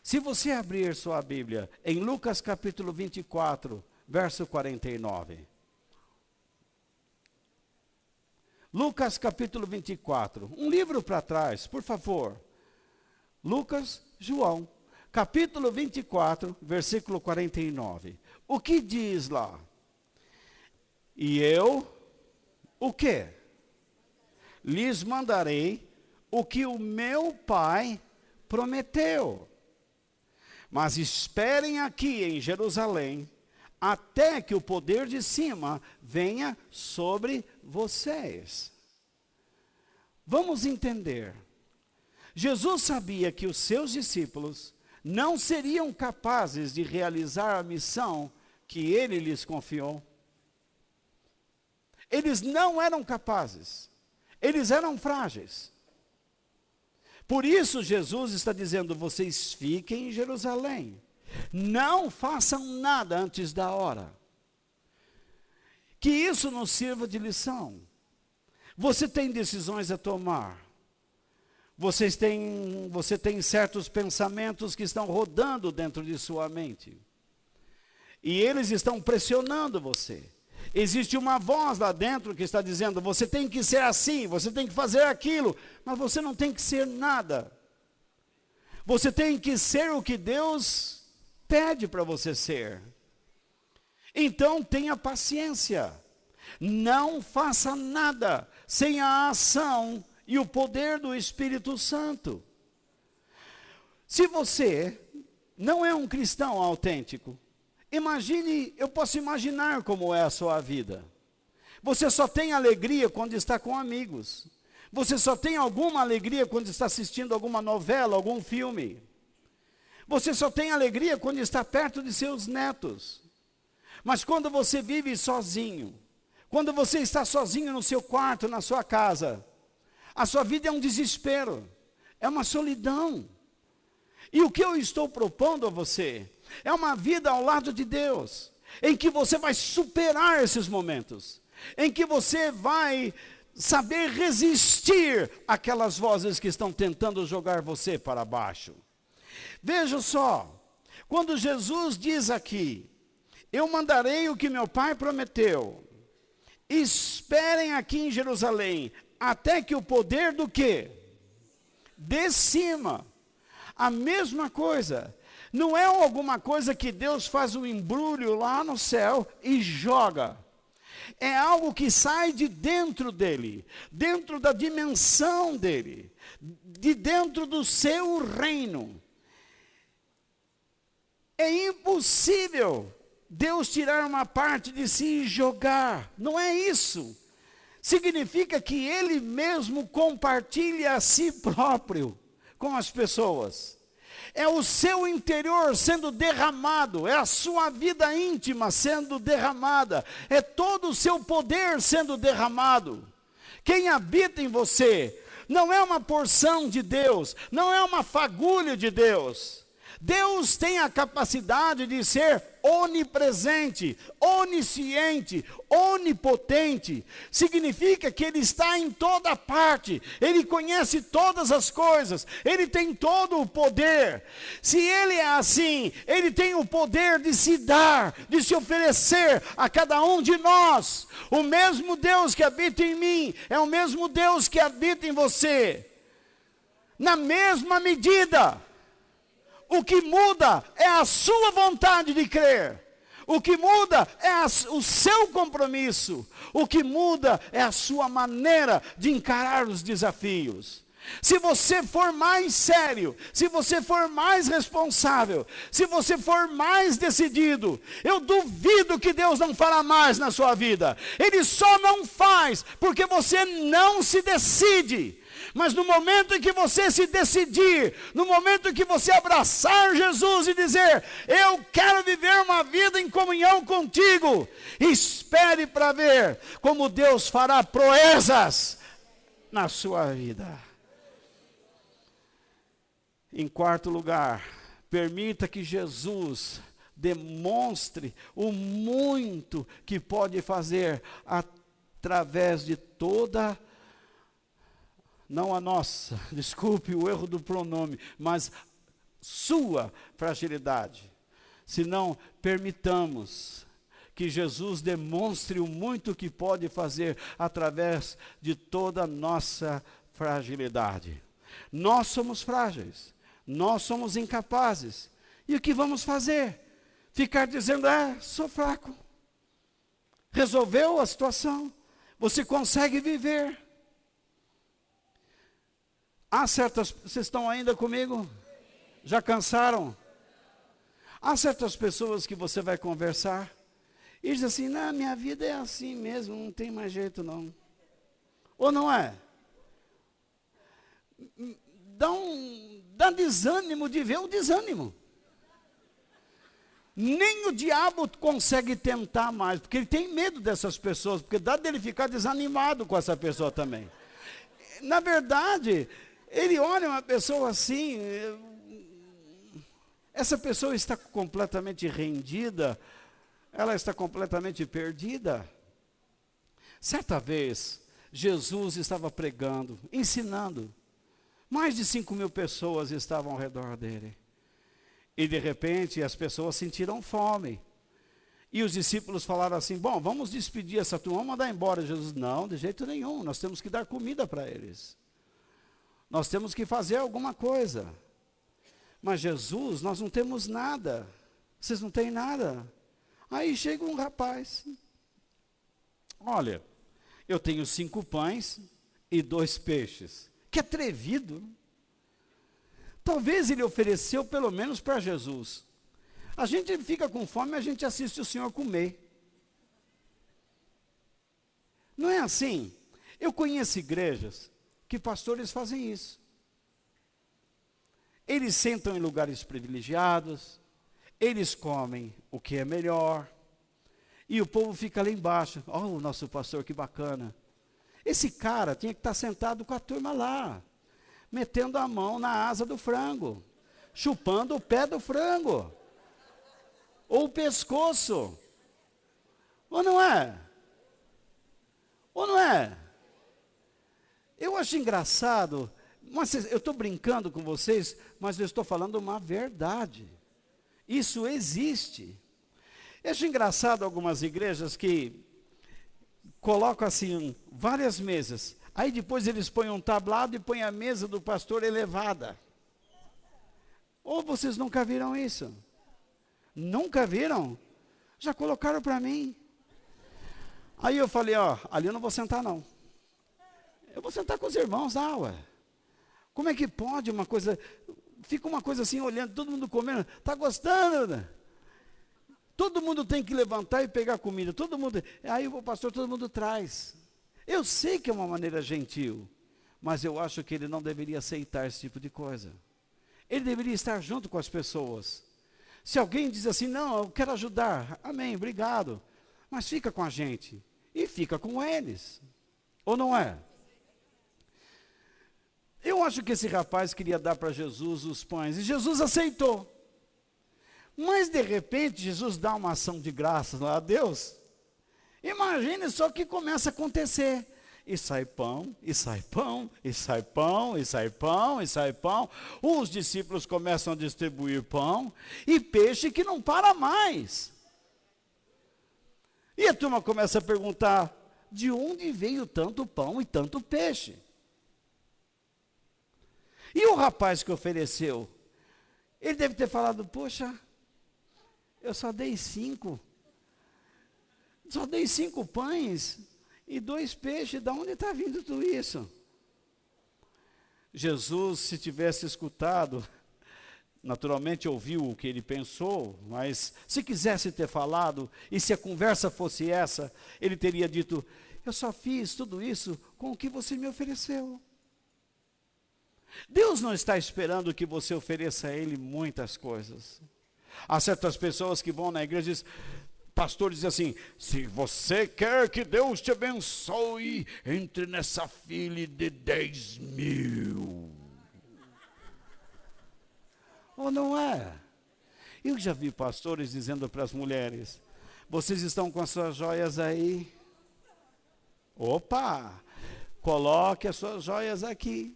Se você abrir sua Bíblia em Lucas capítulo 24, verso 49. Lucas capítulo 24. Um livro para trás, por favor. Lucas, João, capítulo 24, versículo 49. O que diz lá? E eu, o quê? Lhes mandarei o que o meu Pai prometeu. Mas esperem aqui em Jerusalém, até que o poder de cima venha sobre vocês. Vamos entender. Jesus sabia que os seus discípulos não seriam capazes de realizar a missão que Ele lhes confiou. Eles não eram capazes. Eles eram frágeis. Por isso Jesus está dizendo, vocês fiquem em Jerusalém. Não façam nada antes da hora. Que isso nos sirva de lição. Você tem decisões a tomar. Você tem certos pensamentos que estão rodando dentro de sua mente. E eles estão pressionando você. Existe uma voz lá dentro que está dizendo, você tem que ser assim, você tem que fazer aquilo. Mas você não tem que ser nada. Você tem que ser o que Deus pede para você ser. Então tenha paciência. Não faça nada sem a ação e o poder do Espírito Santo. Se você não é um cristão autêntico, Imagine, eu posso imaginar como é a sua vida. Você só tem alegria quando está com amigos. Você só tem alguma alegria quando está assistindo alguma novela, algum filme. Você só tem alegria quando está perto de seus netos. Mas quando você vive sozinho, quando você está sozinho no seu quarto, na sua casa, a sua vida é um desespero, é uma solidão. E o que eu estou propondo a você é uma vida ao lado de Deus, em que você vai superar esses momentos, em que você vai saber resistir àquelas vozes que estão tentando jogar você para baixo. Veja só, quando Jesus diz aqui, eu mandarei o que meu Pai prometeu, esperem aqui em Jerusalém, até que o poder do quê? De cima. A mesma coisa. Não é alguma coisa que Deus faz um embrulho lá no céu e joga. É algo que sai de dentro dele, dentro da dimensão dele, de dentro do seu reino. É impossível Deus tirar uma parte de si e jogar. Não é isso. Significa que Ele mesmo compartilha a si próprio com as pessoas. É o seu interior sendo derramado, é a sua vida íntima sendo derramada, é todo o seu poder sendo derramado. Quem habita em você não é uma porção de Deus, não é uma fagulha de Deus. Deus tem a capacidade de ser onipresente, onisciente, onipotente. Significa que Ele está em toda parte, Ele conhece todas as coisas, Ele tem todo o poder. Se Ele é assim, Ele tem o poder de se dar, de se oferecer a cada um de nós. O mesmo Deus que habita em mim, é o mesmo Deus que habita em você. Na mesma medida. O que muda é a sua vontade de crer. O que muda é o seu compromisso. O que muda é a sua maneira de encarar os desafios. Se você for mais sério, se você for mais responsável, se você for mais decidido, eu duvido que Deus não fará mais na sua vida. Ele só não faz porque você não se decide. Mas no momento em que você se decidir, no momento em que você abraçar Jesus e dizer, eu quero viver uma vida em comunhão contigo, espere para ver como Deus fará proezas na sua vida. Em quarto lugar, permita que Jesus demonstre o muito que pode fazer através de toda não a nossa, desculpe o erro do pronome, mas sua fragilidade. Se não permitamos que Jesus demonstre o muito que pode fazer através de toda a nossa fragilidade. Nós somos frágeis, nós somos incapazes. E o que vamos fazer? Ficar dizendo, sou fraco. Resolveu a situação, você consegue viver. Vocês estão ainda comigo? Já cansaram? Há certas pessoas que você vai conversar e diz assim, não, minha vida é assim mesmo, não tem mais jeito não. Ou não é? Dá desânimo de ver o desânimo. Nem o diabo consegue tentar mais, porque ele tem medo dessas pessoas, porque dá dele ficar desanimado com essa pessoa também. Na verdade, ele olha uma pessoa assim, essa pessoa está completamente rendida, ela está completamente perdida. Certa vez, Jesus estava pregando, ensinando, mais de 5.000 pessoas estavam ao redor dele. E de repente as pessoas sentiram fome. E os discípulos falaram assim, bom, vamos despedir essa turma, vamos mandar embora. Jesus, não, de jeito nenhum, nós temos que dar comida para eles. Nós temos que fazer alguma coisa. Mas Jesus, nós não temos nada. Vocês não têm nada. Aí chega um rapaz. Olha, eu tenho 5 pães e 2 peixes. Que atrevido. Talvez ele ofereceu pelo menos para Jesus. A gente fica com fome, a gente assiste o Senhor comer. Não é assim? Eu conheço igrejas que pastores fazem isso. Eles sentam em lugares privilegiados, eles comem o que é melhor, e o povo fica lá embaixo. Oh, o nosso pastor, que bacana. Esse cara tinha que estar sentado com a turma lá, metendo a mão na asa do frango, chupando o pé do frango, ou o pescoço. Ou não é? Ou não é? Eu acho engraçado, mas eu estou brincando com vocês, mas eu estou falando uma verdade. Isso existe. Eu acho engraçado algumas igrejas que colocam assim várias mesas, aí depois eles põem um tablado e põem a mesa do pastor elevada. Ou vocês nunca viram isso? Nunca viram? Já colocaram para mim. Aí eu falei, ó, ali eu não vou sentar não. Eu vou sentar com os irmãos, ué. Como é que pode uma coisa, fica uma coisa assim olhando, todo mundo comendo, tá gostando? Todo mundo tem que levantar e pegar comida, todo mundo, aí o pastor, todo mundo traz. Eu sei que é uma maneira gentil, mas eu acho que ele não deveria aceitar esse tipo de coisa. Ele deveria estar junto com as pessoas. Se alguém diz assim, não, eu quero ajudar, amém, obrigado, mas fica com a gente, e fica com eles, ou não é? Eu acho que esse rapaz queria dar para Jesus os pães, e Jesus aceitou. Mas de repente, Jesus dá uma ação de graças lá a Deus. Imagine só o que começa a acontecer. E sai pão, e sai pão, e sai pão, e sai pão, e sai pão. Os discípulos começam a distribuir pão, e peixe que não para mais. E a turma começa a perguntar, de onde veio tanto pão e tanto peixe? E o rapaz que ofereceu, ele deve ter falado, poxa, eu só dei 5 pães e 2 peixes, de onde está vindo tudo isso? Jesus, se tivesse escutado, naturalmente ouviu o que ele pensou, mas se quisesse ter falado, e se a conversa fosse essa, ele teria dito, eu só fiz tudo isso com o que você me ofereceu. Deus não está esperando que você ofereça a Ele muitas coisas. Há certas pessoas que vão na igreja e dizem, pastor diz assim, se você quer que Deus te abençoe, entre nessa fila de 10.000. Ou não é? Eu já vi pastores dizendo para as mulheres, vocês estão com as suas joias aí? Opa, coloque as suas joias aqui.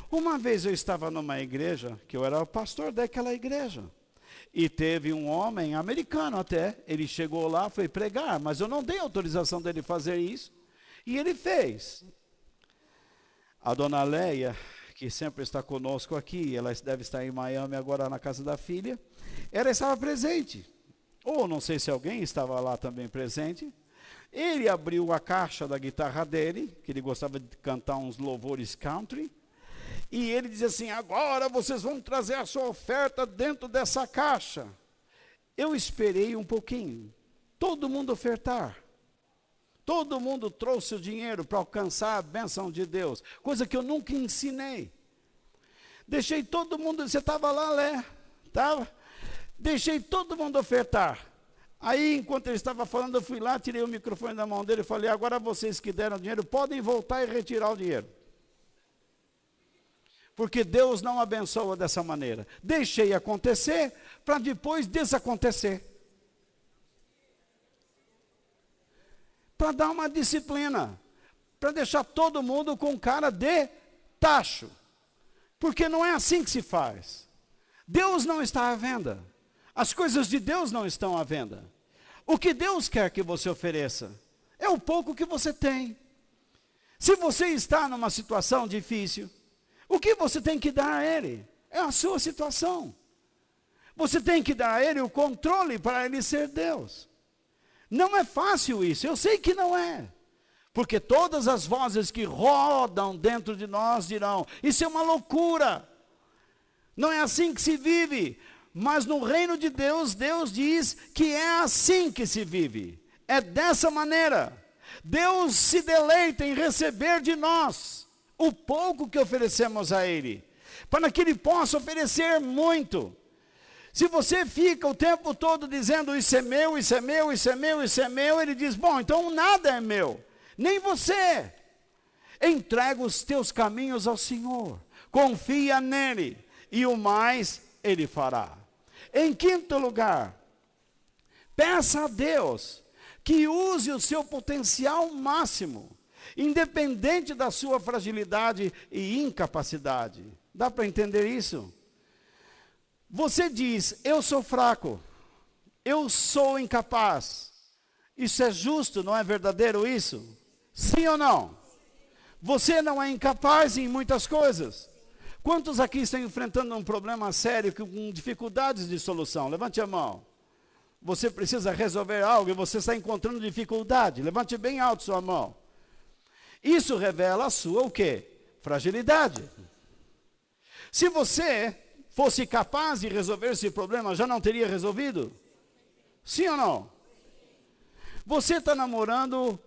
Uma vez eu estava numa igreja, que eu era o pastor daquela igreja, e teve um homem, americano até, ele chegou lá, foi pregar, mas eu não dei autorização dele fazer isso, e ele fez. A dona Leia, que sempre está conosco aqui, ela deve estar em Miami agora na casa da filha, ela estava presente, ou não sei se alguém estava lá também presente. Ele abriu a caixa da guitarra dele, que ele gostava de cantar uns louvores country, e ele diz assim, agora vocês vão trazer a sua oferta dentro dessa caixa. Eu esperei um pouquinho, todo mundo ofertar. Todo mundo trouxe o dinheiro para alcançar a bênção de Deus, coisa que eu nunca ensinei. Deixei todo mundo, você estava lá, Lé? Estava? Deixei todo mundo ofertar. Aí, enquanto ele estava falando, eu fui lá, tirei o microfone da mão dele e falei, agora vocês que deram dinheiro, podem voltar e retirar o dinheiro. Porque Deus não abençoa dessa maneira. Deixei acontecer para depois desacontecer. Para dar uma disciplina. Para deixar todo mundo com cara de tacho. Porque não é assim que se faz. Deus não está à venda. As coisas de Deus não estão à venda. O que Deus quer que você ofereça é o pouco que você tem. Se você está numa situação difícil, o que você tem que dar a Ele? É a sua situação. Você tem que dar a Ele o controle para Ele ser Deus. Não é fácil isso, eu sei que não é. Porque todas as vozes que rodam dentro de nós dirão, isso é uma loucura. Não é assim que se vive. Mas no reino de Deus, Deus diz que é assim que se vive. É dessa maneira. Deus se deleita em receber de nós o pouco que oferecemos a Ele, para que Ele possa oferecer muito. Se você fica o tempo todo dizendo, isso é meu, isso é meu, isso é meu, isso é meu, Ele diz, bom, então nada é meu, nem você. Entrega os teus caminhos ao Senhor, confia nele, e o mais Ele fará. Em quinto lugar, peça a Deus que use o seu potencial máximo, independente da sua fragilidade e incapacidade. Dá para entender isso? Você diz, eu sou fraco, eu sou incapaz. Isso é justo, não é verdadeiro isso? Sim ou não? Você não é incapaz em muitas coisas. Quantos aqui estão enfrentando um problema sério com dificuldades de solução? Levante a mão. Você precisa resolver algo e você está encontrando dificuldade. Levante bem alto sua mão. Isso revela a sua o quê? Fragilidade. Se você fosse capaz de resolver esse problema, já não teria resolvido? Sim ou não? Você está namorando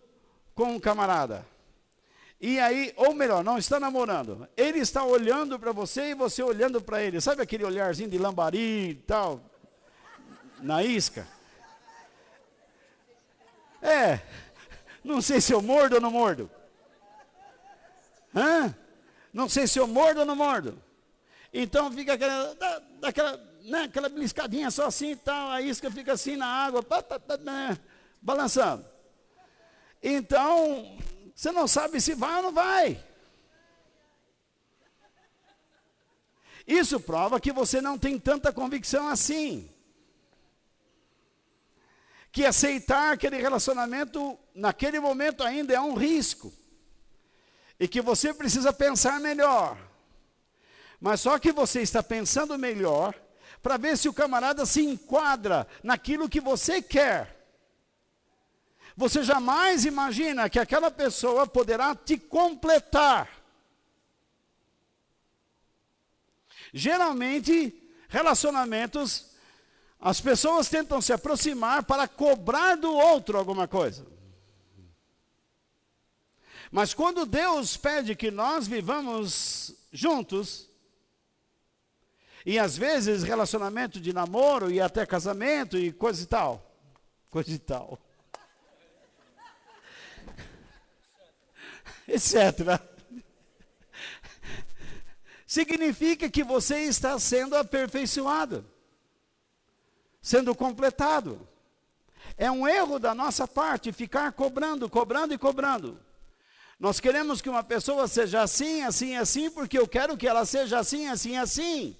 com um camarada. E aí, ou melhor, não está namorando. Ele está olhando para você e você olhando para ele. Sabe aquele olharzinho de lambari e tal? Na isca? Não sei se eu mordo ou não mordo. Não sei se eu mordo ou não mordo. Então fica aquela beliscadinha só assim e tal, a isca fica assim na água, balançando. Então, você não sabe se vai ou não vai. Isso prova que você não tem tanta convicção assim. Que aceitar aquele relacionamento, naquele momento ainda é um risco. E que você precisa pensar melhor. Mas só que você está pensando melhor, para ver se o camarada se enquadra naquilo que você quer. Você jamais imagina que aquela pessoa poderá te completar. Geralmente, relacionamentos, as pessoas tentam se aproximar para cobrar do outro alguma coisa. Mas quando Deus pede que nós vivamos juntos, e às vezes relacionamento de namoro e até casamento e coisa e tal, etc. Significa que você está sendo aperfeiçoado, sendo completado. É um erro da nossa parte ficar cobrando e cobrando. Nós queremos que uma pessoa seja assim, assim, assim, porque eu quero que ela seja assim, assim, assim.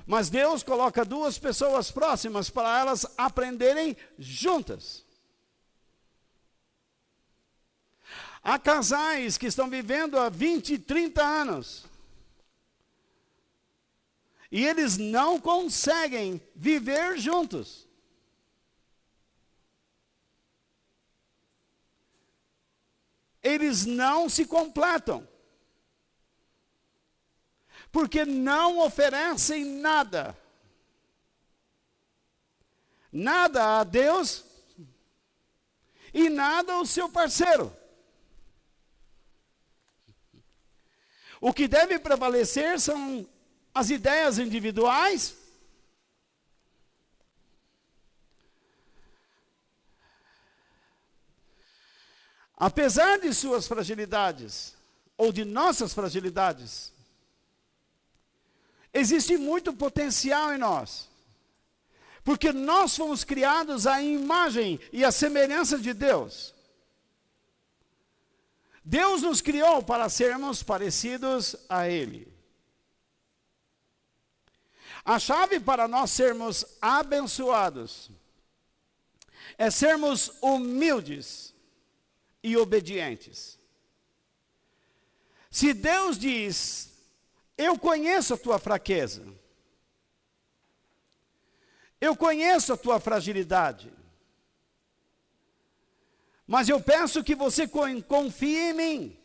Mas Deus coloca duas pessoas próximas para elas aprenderem juntas. Há casais que estão vivendo há 20, 30 anos. E eles não conseguem viver juntos. Eles não se completam. Porque não oferecem nada. Nada a Deus e nada ao seu parceiro. O que deve prevalecer são as ideias individuais. Apesar de suas fragilidades, ou de nossas fragilidades, existe muito potencial em nós. Porque nós fomos criados à imagem e à semelhança de Deus. Deus nos criou para sermos parecidos a Ele. A chave para nós sermos abençoados é sermos humildes e obedientes. Se Deus diz, eu conheço a tua fraqueza, eu conheço a tua fragilidade, mas eu peço que você confie em mim.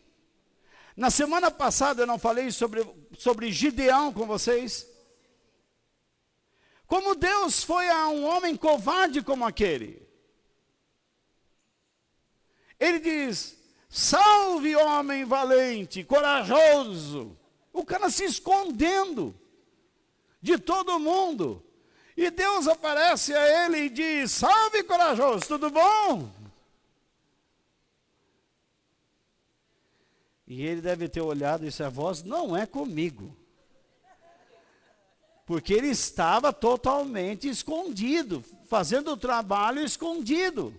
Na semana passada eu não falei sobre Gideão com vocês? Como Deus foi a um homem covarde como aquele. Ele diz, salve homem valente, corajoso. O cara se escondendo de todo mundo. E Deus aparece a ele e diz, salve corajoso, tudo bom? E ele deve ter olhado e disse, a voz não é comigo. Porque ele estava totalmente escondido, fazendo o trabalho escondido.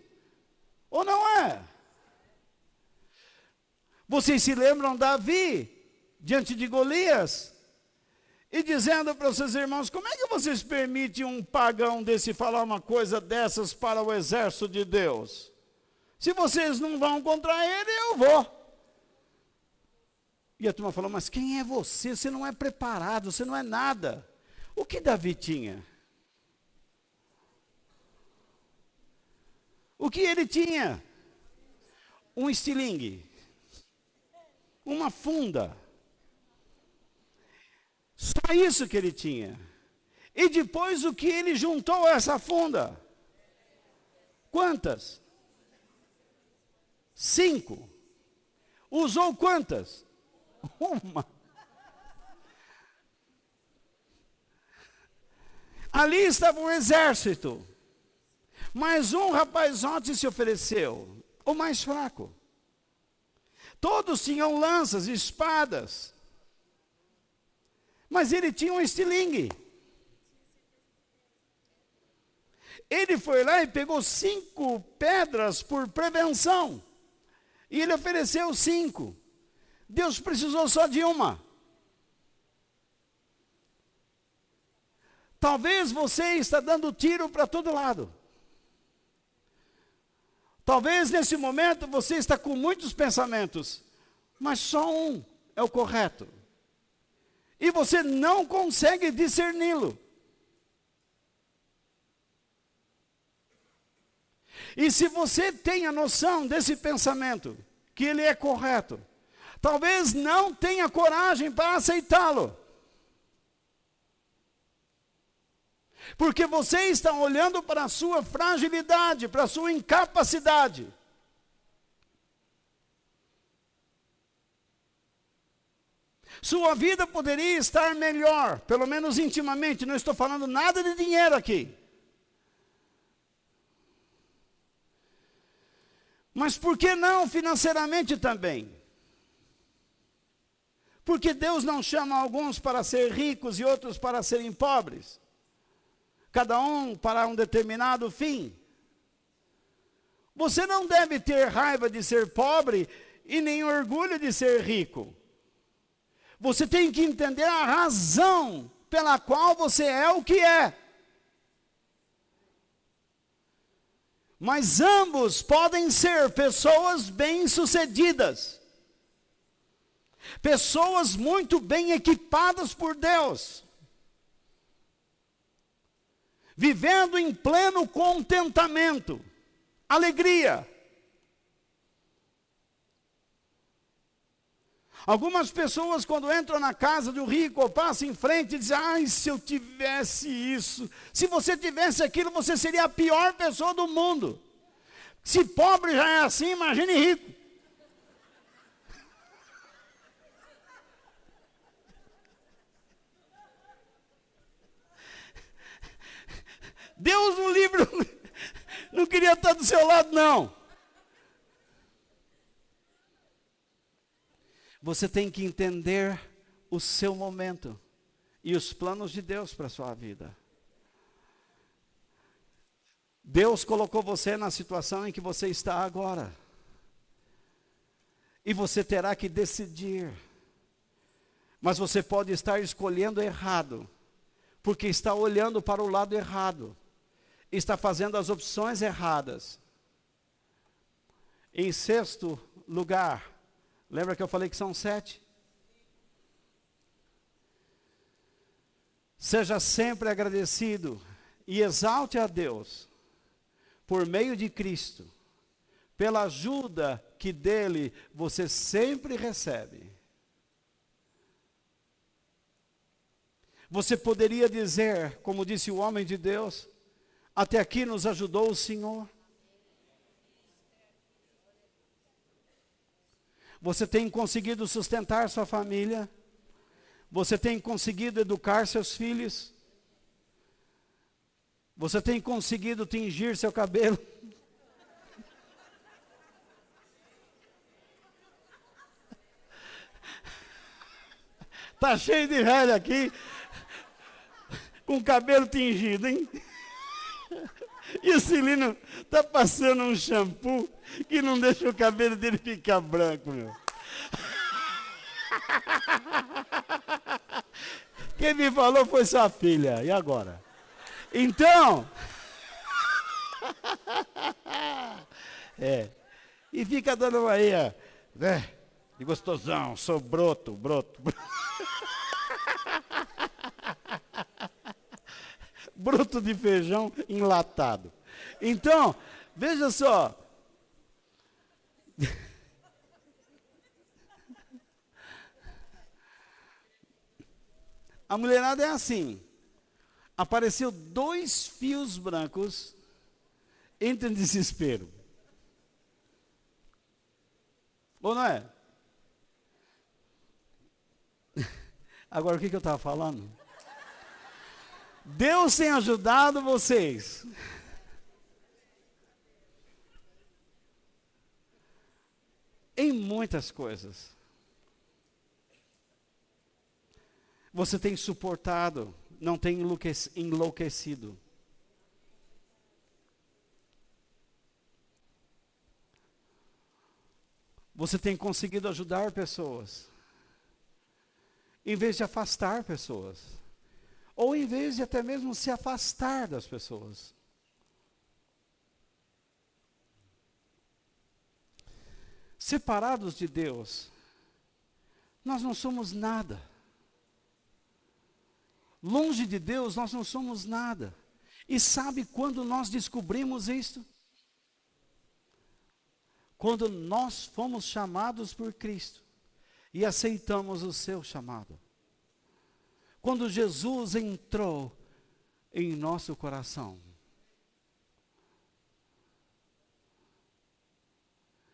Ou não é? Vocês se lembram Davi, diante de Golias, e dizendo para os seus irmãos, como é que vocês permitem um pagão desse falar uma coisa dessas para o exército de Deus? Se vocês não vão contra ele, eu vou. E a turma falou, mas quem é você? Você não é preparado, você não é nada. O que Davi tinha? O que ele tinha? Um estilingue. Uma funda. Só isso que ele tinha. E depois o que ele juntou a essa funda? Quantas? 5. Usou quantas? Uma. Ali estava um exército. Mas um rapazote se ofereceu, o mais fraco. Todos tinham lanças e espadas. Mas ele tinha um estilingue. Ele foi lá e pegou 5 pedras por prevenção. E ele ofereceu 5. Deus precisou só de uma. Talvez você está dando tiro para todo lado. Talvez nesse momento você está com muitos pensamentos, mas só um é o correto. E você não consegue discerni-lo. E se você tem a noção desse pensamento, que ele é correto, talvez não tenha coragem para aceitá-lo. Porque você está olhando para a sua fragilidade, para a sua incapacidade. Sua vida poderia estar melhor, pelo menos intimamente, não estou falando nada de dinheiro aqui. Mas por que não financeiramente também? Porque Deus não chama alguns para ser ricos e outros para serem pobres. Cada um para um determinado fim. Você não deve ter raiva de ser pobre e nem orgulho de ser rico. Você tem que entender a razão pela qual você é o que é. Mas ambos podem ser pessoas bem-sucedidas. Pessoas muito bem equipadas por Deus. Vivendo em pleno contentamento, alegria. Algumas pessoas, quando entram na casa do rico, ou passam em frente e dizem, ai, se eu tivesse isso. Se você tivesse aquilo, você seria a pior pessoa do mundo. Se pobre já é assim, imagine rico. Deus no livro não queria estar do seu lado, não. Você tem que entender o seu momento e os planos de Deus para a sua vida. Deus colocou você na situação em que você está agora. E você terá que decidir. Mas você pode estar escolhendo errado, porque está olhando para o lado errado. Está fazendo as opções erradas. Em 6º lugar, lembra que eu falei que são 7? Seja sempre agradecido e exalte a Deus, por meio de Cristo, pela ajuda que dele você sempre recebe. Você poderia dizer, como disse o homem de Deus, até aqui nos ajudou o Senhor. Você tem conseguido sustentar sua família? Você tem conseguido educar seus filhos? Você tem conseguido tingir seu cabelo? Tá cheio de velho aqui, com cabelo tingido, hein? E o Celino tá passando um shampoo que não deixa o cabelo dele ficar branco, meu. Quem me falou foi sua filha, e agora? Então, e fica dando uma aí, né? De gostosão, sou broto. Broto de feijão enlatado. Então, veja só. A mulherada é assim. Apareceu 2 fios brancos, entra em desespero. Ou não é? Agora, o que eu estava falando? Deus tem ajudado vocês. Em muitas coisas. Você tem suportado, não tem enlouquecido. Você tem conseguido ajudar pessoas, em vez de afastar pessoas, ou em vez de até mesmo se afastar das pessoas. Separados de Deus, nós não somos nada. Longe de Deus, nós não somos nada. E sabe quando nós descobrimos isto? Quando nós fomos chamados por Cristo e aceitamos o seu chamado. Quando Jesus entrou em nosso coração.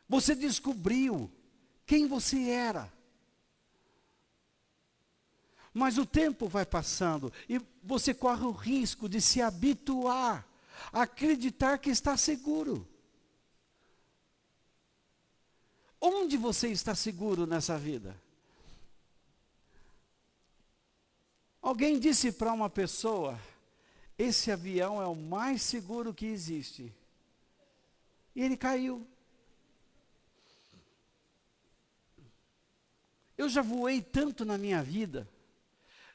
Você descobriu quem você era. Mas o tempo vai passando e você corre o risco de se habituar a acreditar que está seguro. Onde você está seguro nessa vida? Alguém disse para uma pessoa, esse avião é o mais seguro que existe. E ele caiu. Eu já voei tanto na minha vida,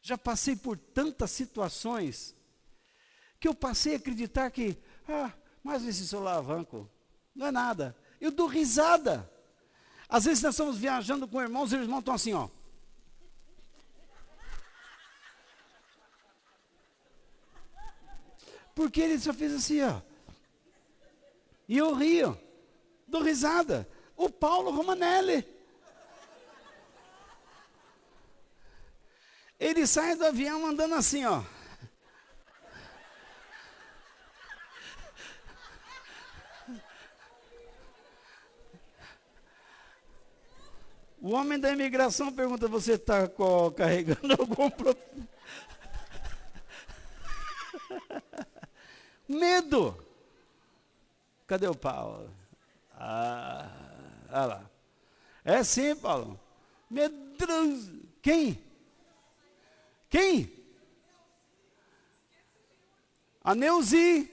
já passei por tantas situações, que eu passei a acreditar que, mas esse solavanco não é nada. Eu dou risada. Às vezes nós estamos viajando com irmãos e os irmãos estão assim, ó. Porque ele só fez assim, ó. E eu rio, dou risada. O Paulo Romanelli. Ele sai do avião andando assim, ó. O homem da imigração pergunta, você está carregando algum problema? Medo. Cadê o Paulo? Olha lá. É sim, Paulo. Medroso. Quem? A Neuzi.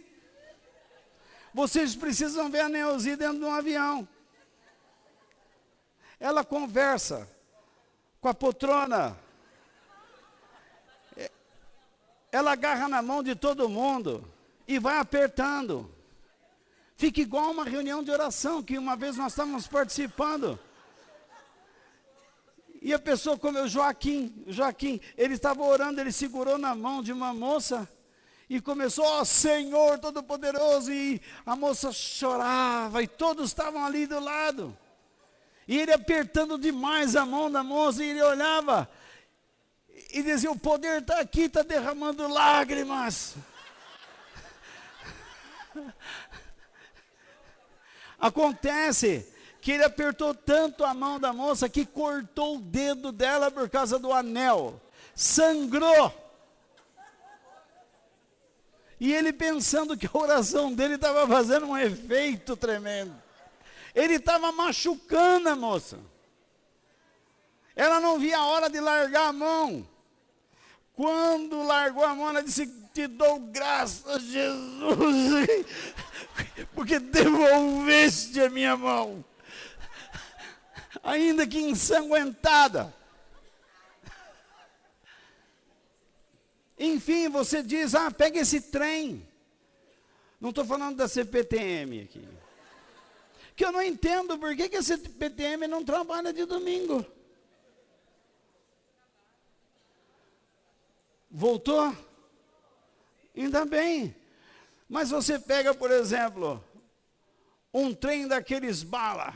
Vocês precisam ver a Neuzi dentro de um avião. Ela conversa com a poltrona. Ela agarra na mão de todo mundo e vai apertando. Fica igual uma reunião de oração que uma vez nós estávamos participando. E a pessoa como o Joaquim, ele estava orando, ele segurou na mão de uma moça e começou, ó Senhor Todo-Poderoso, e a moça chorava e todos estavam ali do lado. E ele apertando demais a mão da moça e ele olhava. e dizia, o poder está aqui, está derramando lágrimas. Acontece que ele apertou tanto a mão da moça que cortou o dedo dela por causa do anel. Sangrou. E ele pensando que a oração dele estava fazendo um efeito tremendo. Ele estava machucando a moça. Ela não via a hora de largar a mão. Quando largou a mão, ela disse, te dou graças, Jesus, porque devolveste a minha mão, ainda que ensanguentada. Enfim, você diz, pega esse trem. Não estou falando da CPTM aqui. Que eu não entendo por que a CPTM não trabalha de domingo. Voltou? Ainda bem. Mas você pega, por exemplo, um trem daqueles bala.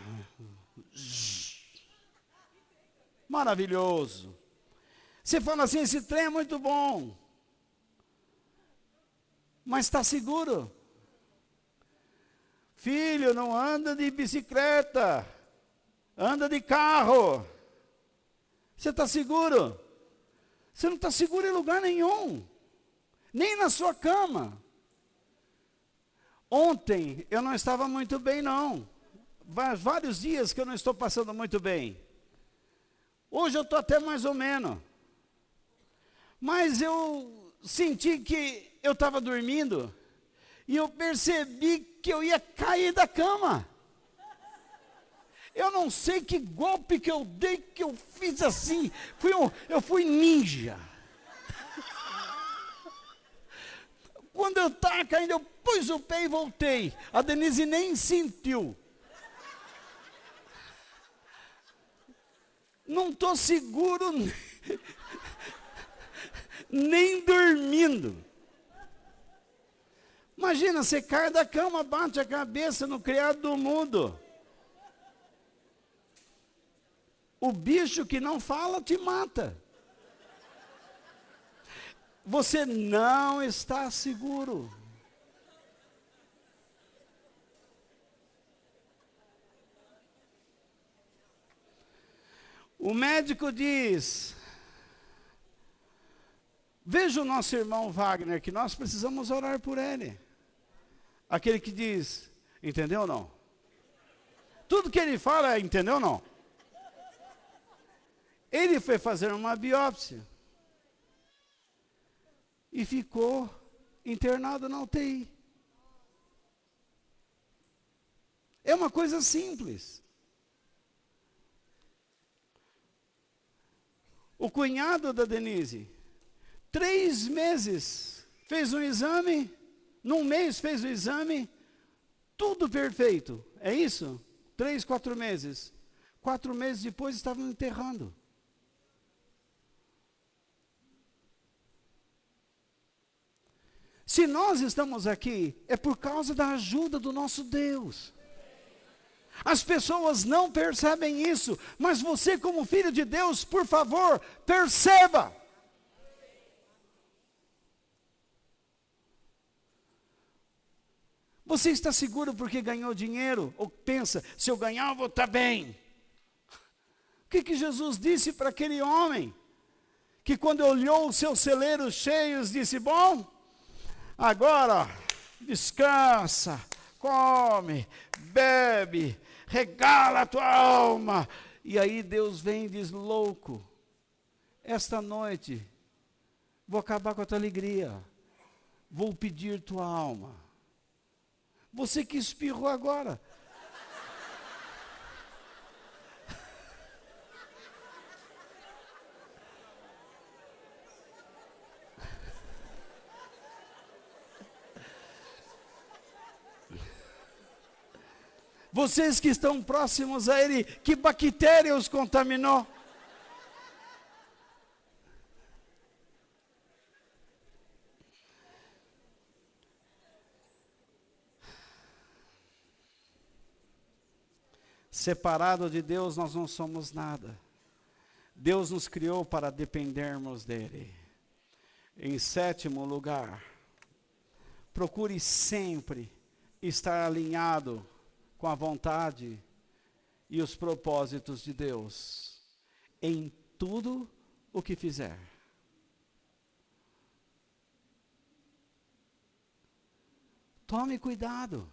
Maravilhoso. Você fala assim, esse trem é muito bom. Mas está seguro. Filho, não anda de bicicleta. Anda de carro. Você está seguro? Você não está seguro em lugar nenhum. Nem na sua cama. Ontem eu não estava muito bem, não. Vários dias que eu não estou passando muito bem. Hoje eu estou até mais ou menos. Mas eu senti que eu estava dormindo e eu percebi que eu ia cair da cama. Eu não sei que golpe que eu dei, que eu fiz assim. Eu fui ninja. Quando eu estava caindo, eu pus o pé e voltei. A Denise nem sentiu. Não estou seguro nem dormindo. Imagina, você cai da cama, bate a cabeça no criado do mundo. O bicho que não fala te mata. Você não está seguro. O médico diz, veja o nosso irmão Wagner, que nós precisamos orar por ele. Aquele que diz, entendeu ou não? Tudo que ele fala, entendeu ou não? Ele foi fazer uma biópsia. E ficou internado na UTI. É uma coisa simples. O cunhado da Denise, 3 meses, fez um exame, num mês fez o exame, tudo perfeito. É isso? 3, 4 meses. 4 meses depois estavam enterrando. Se nós estamos aqui, é por causa da ajuda do nosso Deus. As pessoas não percebem isso, mas você, como filho de Deus, por favor, perceba. Você está seguro porque ganhou dinheiro? Ou pensa, se eu ganhar, eu vou estar bem. O que Jesus disse para aquele homem? Que quando olhou os seus celeiros cheios, disse, bom, agora descansa, come, bebe, regala a tua alma. E aí Deus vem e diz, louco, esta noite vou acabar com a tua alegria, vou pedir tua alma. Você que espirrou agora. Vocês que estão próximos a ele, que bactéria os contaminou? Separado de Deus, nós não somos nada. Deus nos criou para dependermos dele. Em sétimo lugar, procure sempre estar alinhado com a vontade e os propósitos de Deus em tudo o que fizer. Tome cuidado.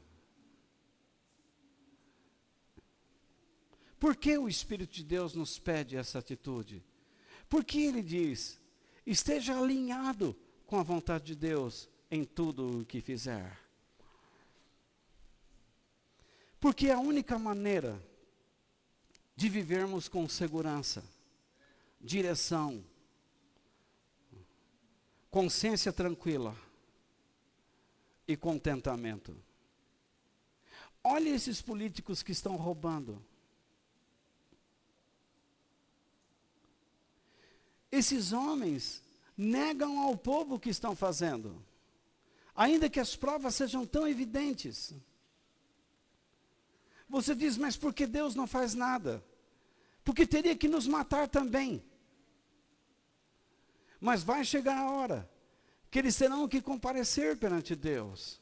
Por que o Espírito de Deus nos pede essa atitude? Porque ele diz: esteja alinhado com a vontade de Deus em tudo o que fizer. Porque é a única maneira de vivermos com segurança, direção, consciência tranquila e contentamento. Olha esses políticos que estão roubando. Esses homens negam ao povo o que estão fazendo, ainda que as provas sejam tão evidentes. Você diz, mas por que Deus não faz nada? Porque teria que nos matar também. Mas vai chegar a hora que eles terão que comparecer perante Deus.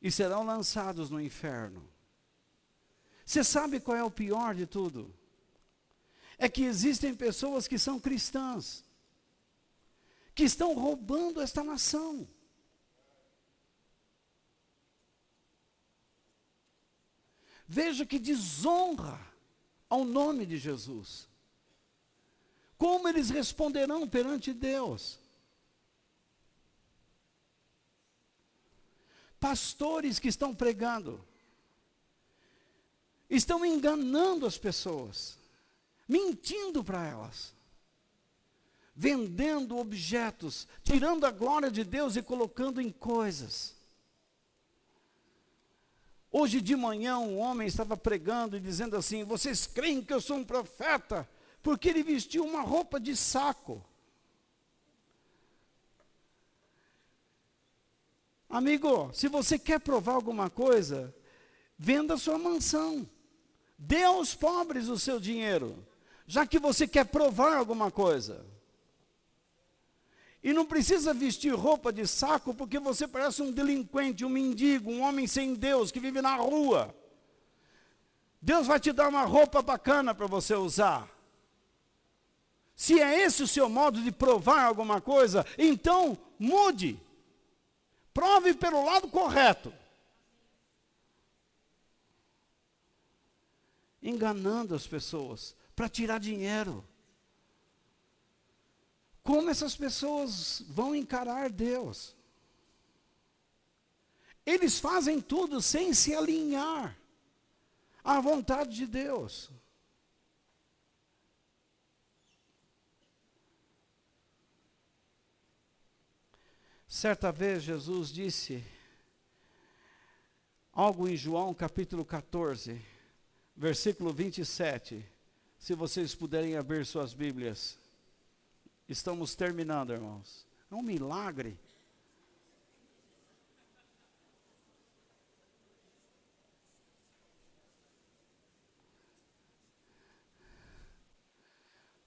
E serão lançados no inferno. Você sabe qual é o pior de tudo? É que existem pessoas que são cristãs, que estão roubando esta nação. Veja que desonra ao nome de Jesus. Como eles responderão perante Deus? Pastores que estão pregando, estão enganando as pessoas, mentindo para elas, vendendo objetos, tirando a glória de Deus e colocando em coisas. Hoje de manhã um homem estava pregando e dizendo assim: vocês creem que eu sou um profeta? Porque ele vestiu uma roupa de saco. Amigo, se você quer provar alguma coisa, venda a sua mansão. Dê aos pobres o seu dinheiro, já que você quer provar alguma coisa. E não precisa vestir roupa de saco, porque você parece um delinquente, um mendigo, um homem sem Deus, que vive na rua. Deus vai te dar uma roupa bacana para você usar. Se é esse o seu modo de provar alguma coisa, então mude. Prove pelo lado correto. Enganando as pessoas para tirar dinheiro. Como essas pessoas vão encarar Deus? Eles fazem tudo sem se alinhar à vontade de Deus. Certa vez Jesus disse algo em João capítulo 14, versículo 27. Se vocês puderem abrir suas Bíblias. Estamos terminando, irmãos. É um milagre.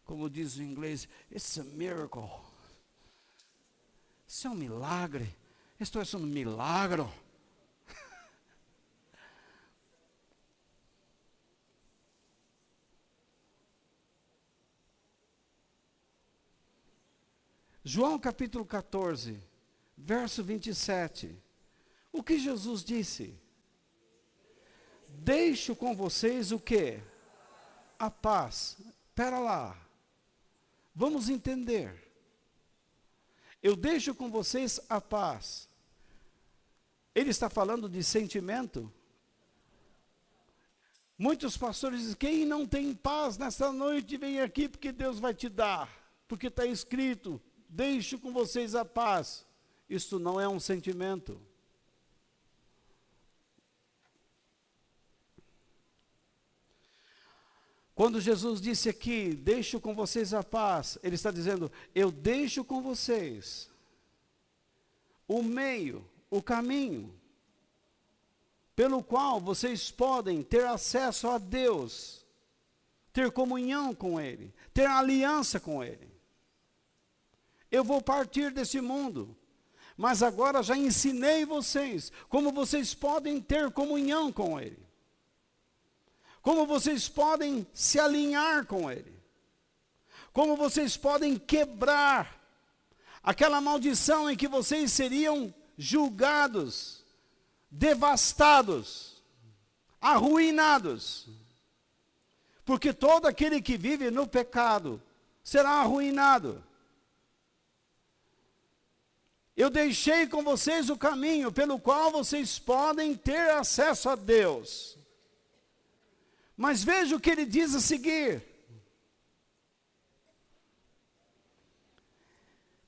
Como diz o inglês, it's a miracle. Isso é um milagre. Isto é um milagro. João capítulo 14, verso 27. O que Jesus disse? Deixo com vocês o quê? A paz. Espera lá. Vamos entender. Eu deixo com vocês a paz. Ele está falando de sentimento? Muitos pastores dizem, quem não tem paz nessa noite, vem aqui porque Deus vai te dar. Porque está escrito, deixo com vocês a paz. Isto não é um sentimento. Quando Jesus disse aqui, deixo com vocês a paz, ele está dizendo, eu deixo com vocês o meio, o caminho, pelo qual vocês podem ter acesso a Deus, ter comunhão com Ele, ter aliança com Ele. Eu vou partir desse mundo, mas agora já ensinei vocês como vocês podem ter comunhão com Ele, como vocês podem se alinhar com Ele, como vocês podem quebrar aquela maldição em que vocês seriam julgados, devastados, arruinados. Porque todo aquele que vive no pecado será arruinado. Eu deixei com vocês o caminho pelo qual vocês podem ter acesso a Deus. Mas veja o que ele diz a seguir.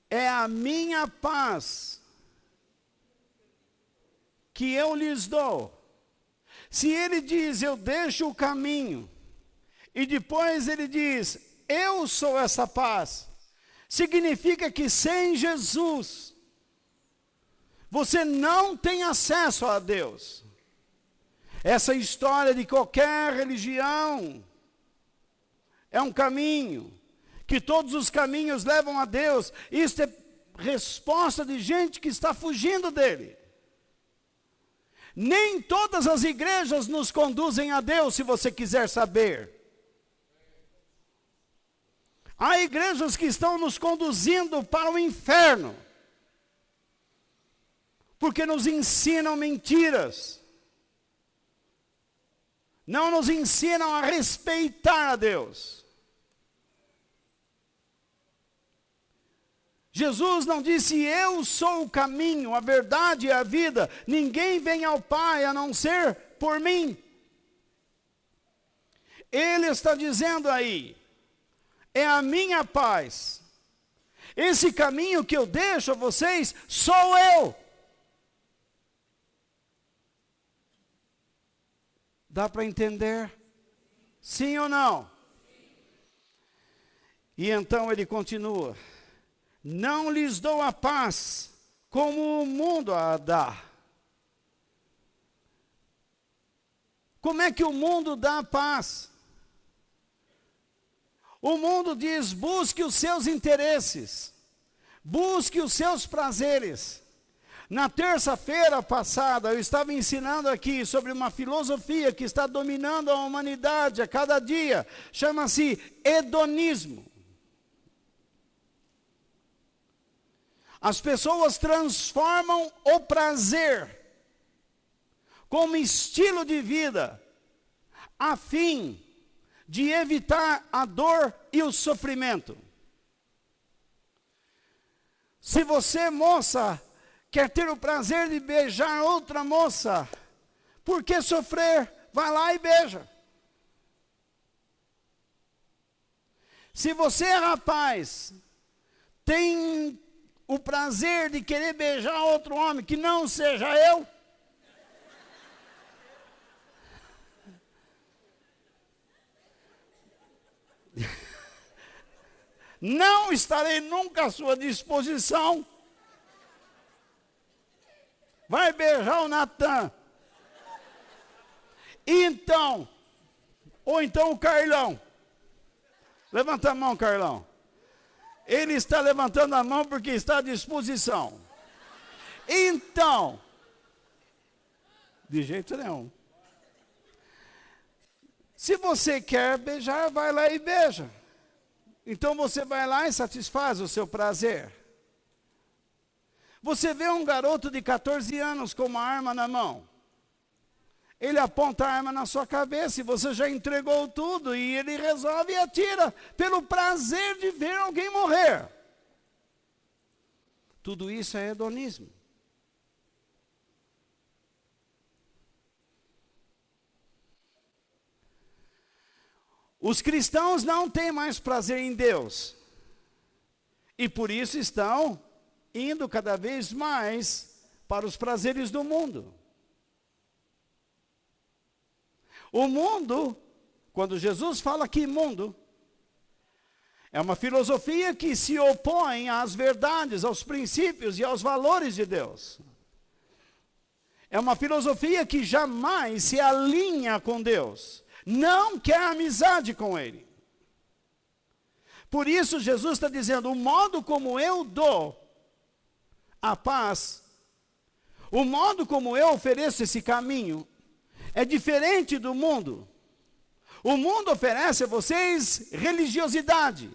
É a minha paz que eu lhes dou. Se ele diz, eu deixo o caminho, e depois ele diz, eu sou essa paz, significa que sem Jesus, você não tem acesso a Deus. Essa história de qualquer religião é um caminho, que todos os caminhos levam a Deus. Isso é resposta de gente que está fugindo dele. Nem todas as igrejas nos conduzem a Deus, se você quiser saber. Há igrejas que estão nos conduzindo para o inferno, porque nos ensinam mentiras, não nos ensinam a respeitar a Deus. Jesus não disse, eu sou o caminho, a verdade e a vida, ninguém vem ao Pai a não ser por mim. Ele está dizendo aí, é a minha paz, esse caminho que eu deixo a vocês, sou eu. Dá para entender? Sim ou não? E então ele continua, não lhes dou a paz como o mundo a dá. Como é que o mundo dá a paz? O mundo diz, busque os seus interesses, busque os seus prazeres. Na terça-feira passada, eu estava ensinando aqui sobre uma filosofia que está dominando a humanidade a cada dia, chama-se hedonismo. As pessoas transformam o prazer como estilo de vida, a fim de evitar a dor e o sofrimento. Se você, moça, quer ter o prazer de beijar outra moça, por que sofrer? Vai lá e beija. Se você, rapaz, tem o prazer de querer beijar outro homem que não seja eu, não estarei nunca à sua disposição. Vai beijar o Natan. Então, ou então o Carlão. Levanta a mão, Carlão. Ele está levantando a mão porque está à disposição. Então, de jeito nenhum. Se você quer beijar, vai lá e beija. Então você vai lá e satisfaz o seu prazer. Você vê um garoto de 14 anos com uma arma na mão. Ele aponta a arma na sua cabeça e você já entregou tudo e ele resolve e atira pelo prazer de ver alguém morrer. Tudo isso é hedonismo. Os cristãos não têm mais prazer em Deus. E por isso estão indo cada vez mais para os prazeres do mundo. O mundo, quando Jesus fala que mundo, é uma filosofia que se opõe às verdades, aos princípios e aos valores de Deus. É uma filosofia que jamais se alinha com Deus. não quer amizade com ele. Por isso Jesus está dizendo, o modo como eu dou a paz, o modo como eu ofereço esse caminho, é diferente do mundo. O mundo oferece a vocês religiosidade.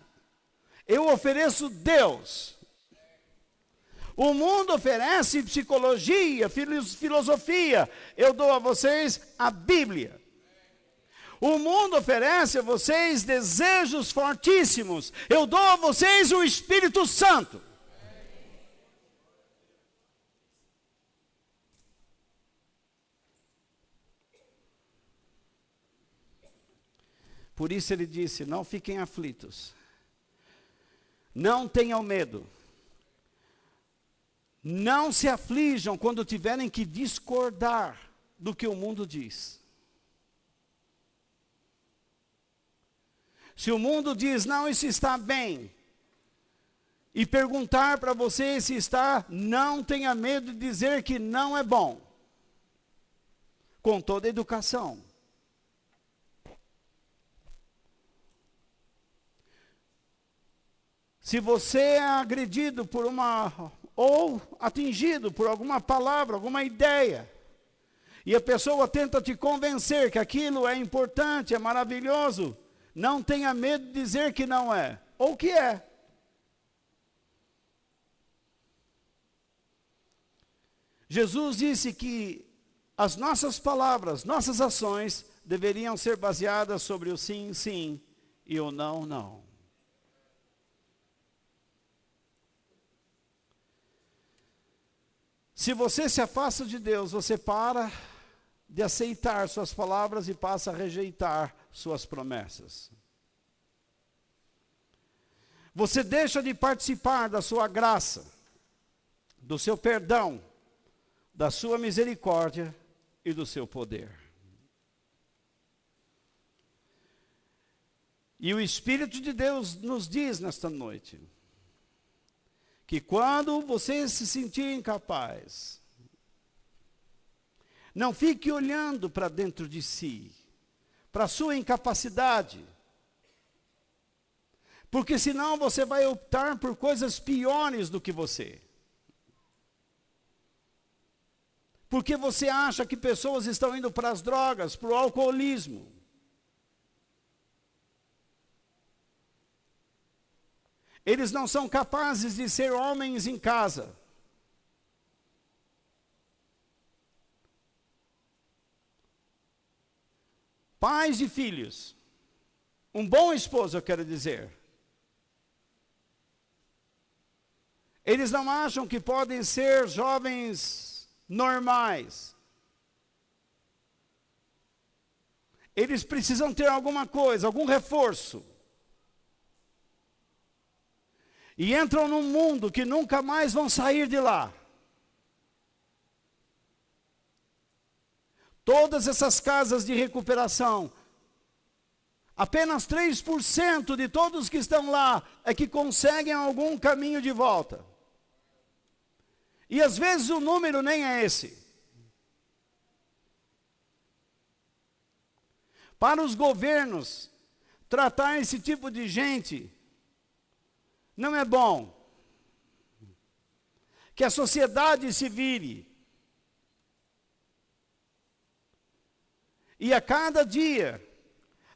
Eu ofereço Deus. O mundo oferece psicologia, filosofia. Eu dou a vocês a Bíblia. O mundo oferece a vocês desejos fortíssimos. Eu dou a vocês o Espírito Santo. Por isso ele disse, não fiquem aflitos. Não tenham medo. Não se aflijam quando tiverem que discordar do que o mundo diz. Se o mundo diz, não, isso está bem, e perguntar para você se está, não tenha medo de dizer que não é bom. Com toda a educação. Se você é agredido por ou atingido por alguma palavra, alguma ideia, e a pessoa tenta te convencer que aquilo é importante, é maravilhoso, não tenha medo de dizer que não é, ou que é. Jesus disse que as nossas palavras, nossas ações, deveriam ser baseadas sobre o sim, sim, e o não, não. Se você se afasta de Deus, você para de aceitar suas palavras e passa a rejeitar suas promessas. Você deixa de participar da sua graça, do seu perdão, da sua misericórdia e do seu poder. E o Espírito de Deus nos diz nesta noite, que quando você se sentir incapaz, não fique olhando para dentro de si, para a sua incapacidade, porque senão você vai optar por coisas piores do que você. Porque você acha que pessoas estão indo para as drogas, para o alcoolismo. Eles não são capazes de ser homens em casa. Pais de filhos. Um bom esposo, eu quero dizer. Eles não acham que podem ser jovens normais. Eles precisam ter alguma coisa, algum reforço. E entram num mundo que nunca mais vão sair de lá. Todas essas casas de recuperação, apenas 3% de todos que estão lá é que conseguem algum caminho de volta. E às vezes o número nem é esse. Para os governos tratar esse tipo de gente não é bom. Que a sociedade se vire. E a cada dia,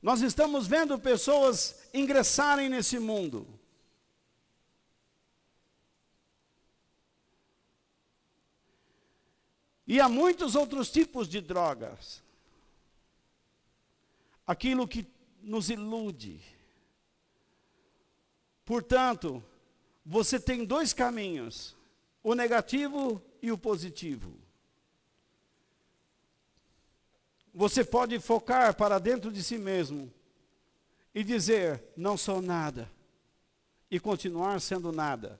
nós estamos vendo pessoas ingressarem nesse mundo. E há muitos outros tipos de drogas. Aquilo que nos ilude. Portanto, você tem dois caminhos, o negativo e o positivo. Você pode focar para dentro de si mesmo e dizer, não sou nada, e continuar sendo nada.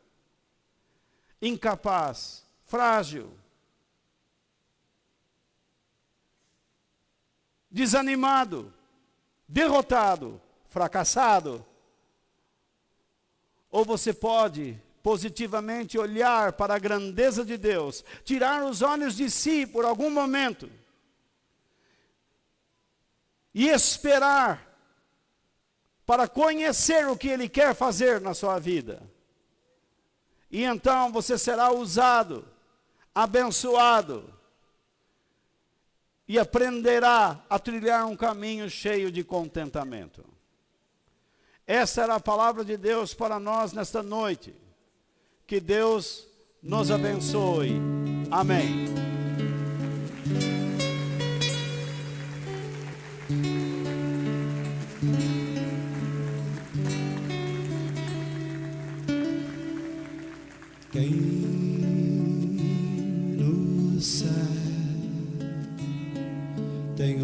Incapaz, frágil, desanimado, derrotado, fracassado. Ou você pode positivamente olhar para a grandeza de Deus, tirar os olhos de si por algum momento e esperar para conhecer o que Ele quer fazer na sua vida. E então você será usado, abençoado, e aprenderá a trilhar um caminho cheio de contentamento. Essa era a palavra de Deus para nós nesta noite. Que Deus nos abençoe. Amém. Quem no céu tem